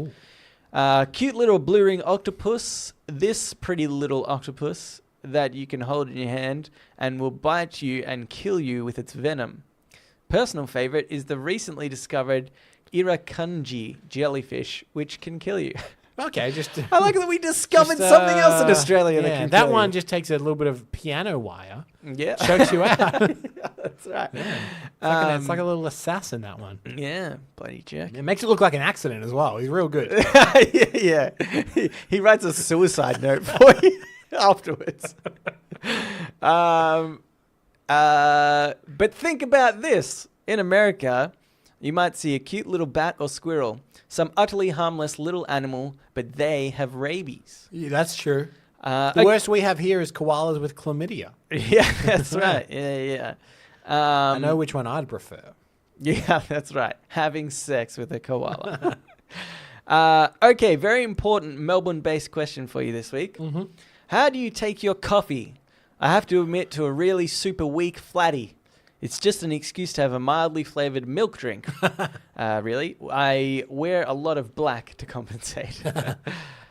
Cute little blue ring octopus. This pretty little octopus that you can hold in your hand and will bite you and kill you with its venom. Personal favorite is the recently discovered Irresponsible jellyfish, which can kill you. Okay, just... I like that we discovered something else in Australia that can that kill one you. just takes a little bit of piano wire. Yeah. Chokes you out. That's right. Yeah. It's like a little assassin, that one. Yeah, bloody jerk. It makes it look like an accident as well. He's real good. Yeah. He writes a suicide note for you afterwards. But think about this. In America, you might see a cute little bat or squirrel, some utterly harmless little animal, but they have rabies. Yeah, that's true. The Okay. worst we have here is koalas with chlamydia. Yeah, that's right. Yeah. I know which one I'd prefer. Yeah, that's right. Having sex with a koala. Okay, very important Melbourne-based question for you this week. Mm-hmm. How do you take your coffee? I have to admit to a really super weak flatty. It's just an excuse to have a mildly flavored milk drink. Really? I wear a lot of black to compensate.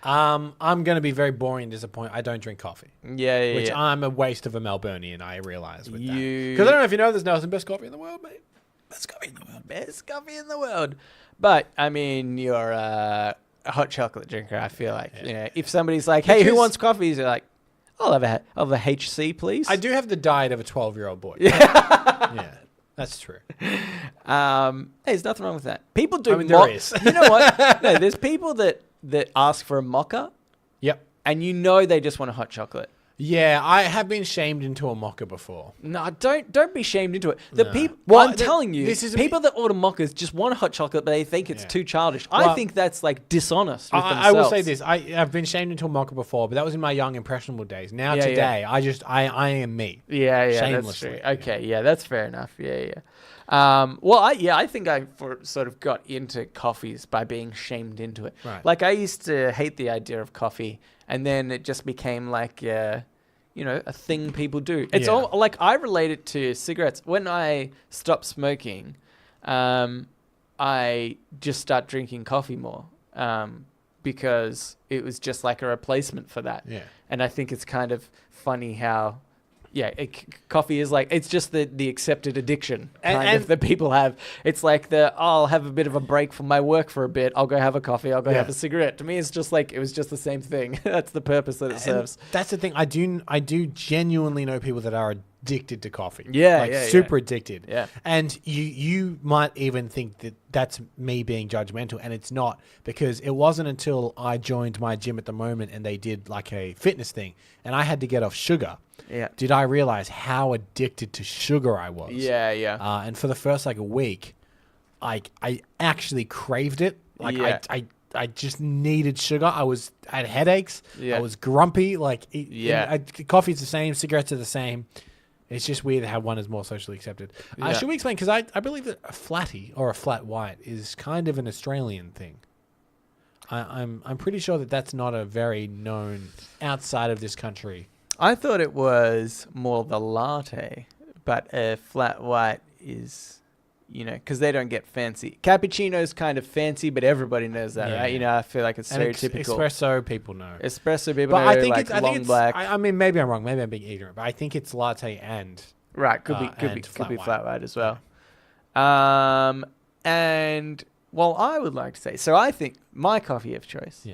I'm going to be very boring and disappointed. I don't drink coffee. Yeah. Which I'm a waste of a Melburnian, I realize with that. You- Because I don't know if you know, there's Nelson, best coffee in the world, mate. Best coffee in the world. Best coffee in the world. But, I mean, you're a hot chocolate drinker, I feel like. Yeah. You know, if somebody's like, hey, who Because- wants coffee? You're like, I'll have a HC, please. I do have the diet of a 12-year-old boy. Yeah, that's true. Hey, there's nothing wrong with that. People do. I mean, there is. You know what? No, there's people that ask for a mocha, Yep. and you know they just want a hot chocolate. Yeah, I have been shamed into a mocha before. No, don't be shamed into it. The No. people, Well, I'm telling you, this is people that order mochas just want a hot chocolate, but they think it's Yeah. too childish. I Well, think that's like dishonest with themselves. I will say this: I've been shamed into a mocha before, but that was in my young impressionable days. Now Yeah, today, I am me. Yeah, that's Shamelessly, true. yeah. Okay, yeah, that's fair enough. Yeah. Well, I think I sort of got into coffees by being shamed into it. Right. Like I used to hate the idea of coffee, and then it just became like, a thing people do. It's Yeah. all like I relate it to cigarettes. When I stopped smoking, I just start drinking coffee more because it was just like a replacement for that. Yeah. And I think it's kind of funny how, coffee is like, it's just the accepted addiction And- that people have. It's like I'll have a bit of a break from my work for a bit. I'll go have a coffee. I'll go have a cigarette. To me, it's just like, it was just the same thing. That's the purpose that it serves. And that's the thing. I do genuinely know people that are addicted to coffee. Yeah, like yeah, super addicted. Yeah. And you might even think that that's me being judgmental, and it's not, because it wasn't until I joined my gym at the moment and they did like a fitness thing, and I had to get off sugar. Yeah. Did I realize how addicted to sugar I was? Yeah. And for the first like a week, I actually craved it. Like Yeah. I just needed sugar. I had headaches. Yeah. I was grumpy. Like Yeah. coffee's the same. Cigarettes are the same. It's just weird how one is more socially accepted. Yeah. Should we explain? Because I believe that a flatty or a flat white is kind of an Australian thing. I'm pretty sure that that's not a very known outside of this country. I thought it was more the latte, but a flat white is, because they don't get fancy. Cappuccino's kind of fancy, but everybody knows that, Yeah. right? I feel like it's And stereotypical. espresso people know. Espresso people But know, I think like it's long black. I mean, maybe I'm wrong. Maybe I'm being ignorant. But I think it's latte and Right, could be and flat white. flat white as well. And well, I would like to say, so I think my coffee of choice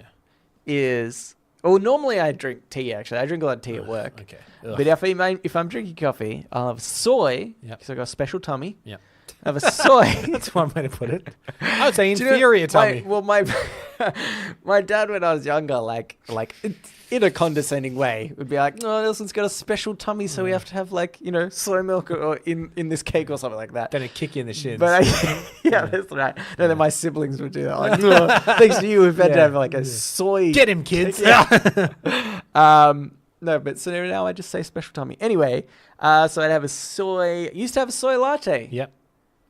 is. Well, normally I drink tea. Actually, I drink a lot of tea at work. Okay. But if I'm drinking coffee, I'll have soy because I got a special tummy. Yeah. I have a soy. That's one way to put it. I would say Do you know, inferior tummy. my dad when I was younger, like in a condescending way, would be like, "No, Nelson's got a special tummy, so we have to have soy milk or in this cake or something like that." Then it kick you in the shins. But that's right. No, then my siblings would do that. Like, "No, thanks to you, we've had to have like a soy. Get him, kids. No, but so now I just say special tummy. Anyway, so I'd have a soy. Used to have a soy latte. Yep.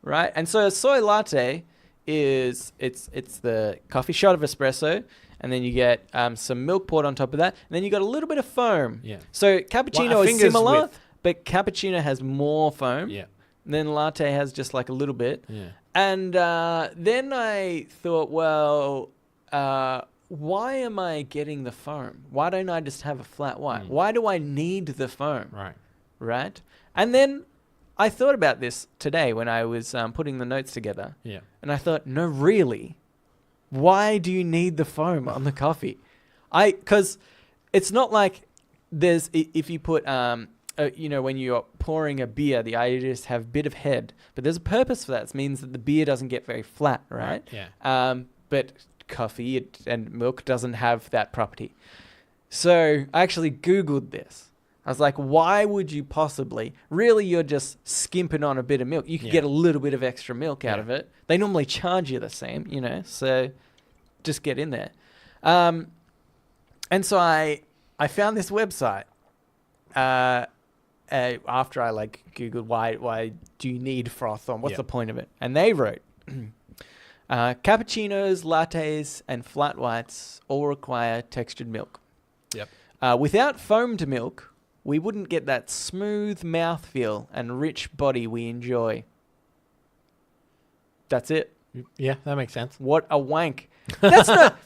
Right, and so a soy latte is it's the coffee shot of espresso, and then you get some milk poured on top of that, and then you got a little bit of foam. Yeah. So cappuccino Well, a is finger's similar, width. but cappuccino has more foam. Yeah. And then latte has just like a little bit. Yeah. And then I thought, well, why am I getting the foam? Why don't I just have a flat white? Why do I need the foam? Right. Right? And then I thought about this today when I was putting the notes together. Yeah. And I thought, no, really? Why do you need the foam on the coffee? Because it's not like if you put, when you're pouring a beer, the idea is to have a bit of head. But there's a purpose for that. It means that the beer doesn't get very flat, right? Yeah. But coffee and milk doesn't have that property. So I actually Googled this. I was like, why would you possibly? Really, you're just skimping on a bit of milk. You could get a little bit of extra milk out of it. They normally charge you the same, so just get in there. And so I found this website after I Googled why do you need froth on? What's the point of it? And they wrote, cappuccinos, lattes, and flat whites all require textured milk. Yep. Without foamed milk, we wouldn't get that smooth mouthfeel and rich body we enjoy. That's it. Yeah, that makes sense. What a wank. That's not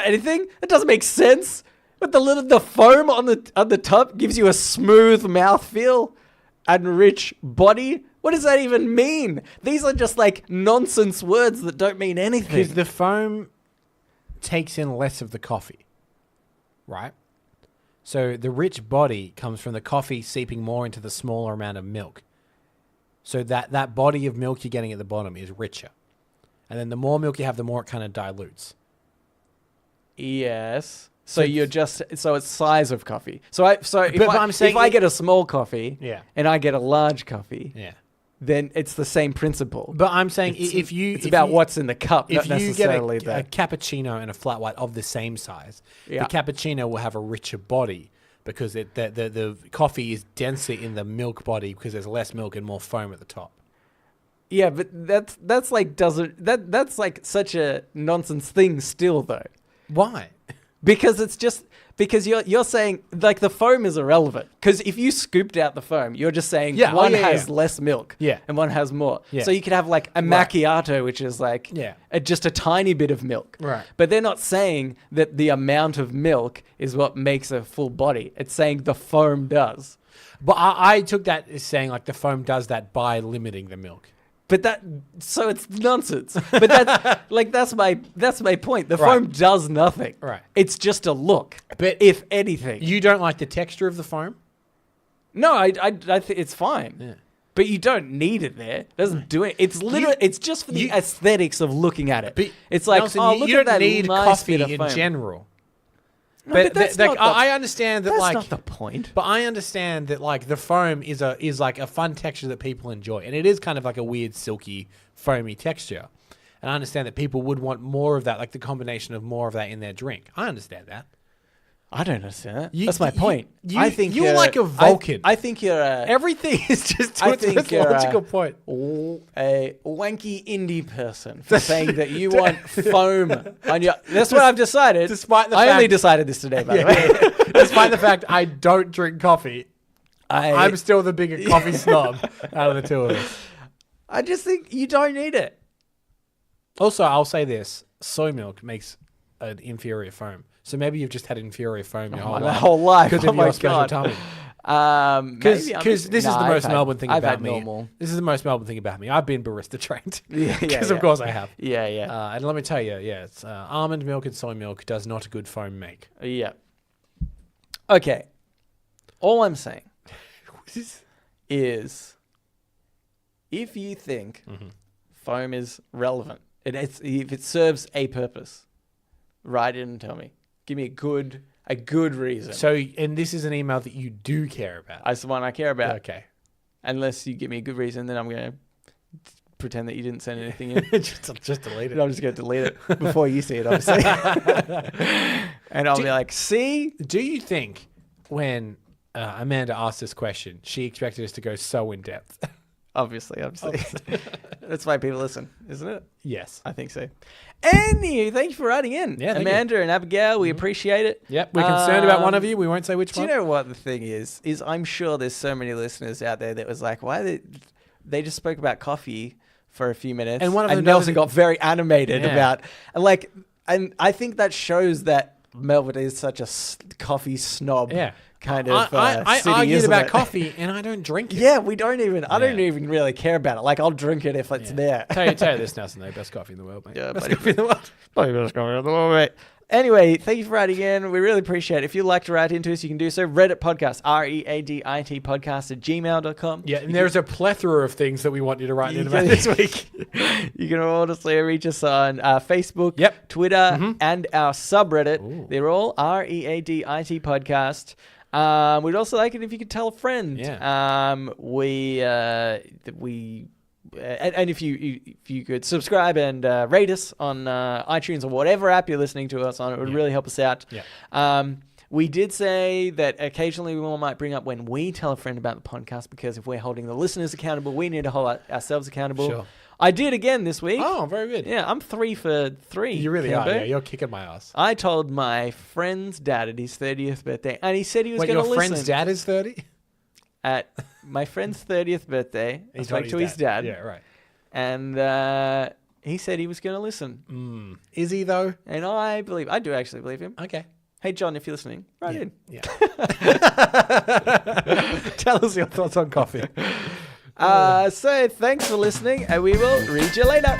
anything. It doesn't make sense. But the foam on the top gives you a smooth mouthfeel and rich body. What does that even mean? These are just nonsense words that don't mean anything. Because the foam takes in less of the coffee, right? So the rich body comes from the coffee seeping more into the smaller amount of milk. So that body of milk you're getting at the bottom is richer. And then the more milk you have, the more it kind of dilutes. Yes. So it's size of coffee. If I get a small coffee and I get a large coffee, then it's the same principle. But I'm saying it's about what's in the cup, not necessarily if you get a cappuccino and a flat white of the same size, the cappuccino will have a richer body because the coffee is denser in the milk body because there's less milk and more foam at the top. Yeah, but that's such a nonsense thing still though. Why? Because you're saying the foam is irrelevant. Because if you scooped out the foam, you're just saying one has less milk and one has more. Yeah. So you could have a macchiato, which is just a tiny bit of milk. Right. But they're not saying that the amount of milk is what makes a full body. It's saying the foam does. But I took that as saying the foam does that by limiting the milk. But so it's nonsense. But that's my point. The foam does nothing. Right. It's just a look. But if anything, you don't like the texture of the foam? No, I think it's fine. Yeah. But you don't need it there. It doesn't do it. It's literally it's just for the aesthetics of looking at it. But it's like, Nelson, look you at that don't need nice coffee bit of in foam. general. No, but that's not I understand that that's not the point. But I understand that the foam is a fun texture that people enjoy, and it is kind of a weird silky foamy texture. And I understand that people would want more of that, the combination of more of that in their drink. I understand that. I don't understand that. That's my point. I think you're like a Vulcan. I think you're everything is just to its logical point. A wanky indie person for saying that you want foam on your. That's what I've decided. Despite the I fact, only decided this today, by the way. Despite the fact I don't drink coffee, I'm still the bigger coffee snob out of the two of us. I just think you don't need it. Also, I'll say this: soy milk makes an inferior foam. So maybe you've just had inferior foam your whole life. Because of your special tummy. Because this is the most Melbourne thing about me. This is the most Melbourne thing about me. I've been barista trained. Because of course I have. Yeah, yeah. And let me tell you, it's almond milk and soy milk does not a good foam make. Yeah. Okay. All I'm saying is if you think foam is relevant, if it serves a purpose, write in and tell me. Give me a good reason. So, and this is an email that you do care about. That's the one I care about. Okay. Unless you give me a good reason, then I'm going to pretend that you didn't send anything in. just delete it. I'm just going to delete it before you see it, obviously. And I'll be like, see? Do you think when Amanda asked this question, she expected us to go so in depth? Obviously. That's why people listen, isn't it? Yes. I think so. Anyway, thank you for writing in. Yeah, Amanda and Abigail, we appreciate it. Yep, we're concerned about one of you. We won't say which one. Do you know what the thing is I'm sure there's so many listeners out there that was like, why they just spoke about coffee for a few minutes and Nelson got very animated about and I think that shows that Melbourne is such a coffee snob kind of I city, argued isn't about it? coffee and I don't drink it. Yeah, we don't even. I don't even really care about it. I'll drink it if it's there. Tell you this, Nelson, though, best coffee in the world, mate. Yeah, best coffee in the world. Best coffee in the world, mate. Anyway, thank you for writing in. We really appreciate it. If you'd like to write into us, you can do so. Reddit podcast, READIT podcast @gmail.com. Yeah, and there's a plethora of things that we want you to write in about this week. You can honestly reach us on Facebook, Twitter, and our subreddit. They're all READIT podcast. We'd also like it if you could tell a friend. Yeah. And if you could subscribe and rate us on iTunes or whatever app you're listening to us on, it would really help us out. Yeah. We did say that occasionally we might bring up when we tell a friend about the podcast, because if we're holding the listeners accountable, we need to hold ourselves accountable. Sure. I did again this week. Oh, very good. Yeah, I'm 3 for 3. You really are. Cambo. Yeah, you're kicking my ass. I told my friend's dad at his 30th birthday, and he said he was Wait, going to your listen. friend's dad is 30? At my friend's 30th birthday, I spoke to his dad. Yeah, right. And he said he was going to listen. Is he, though? And I do actually believe him. Okay. Hey, John, if you're listening, write in. Yeah. Tell us your thoughts on coffee. So thanks for listening, and we will read you later.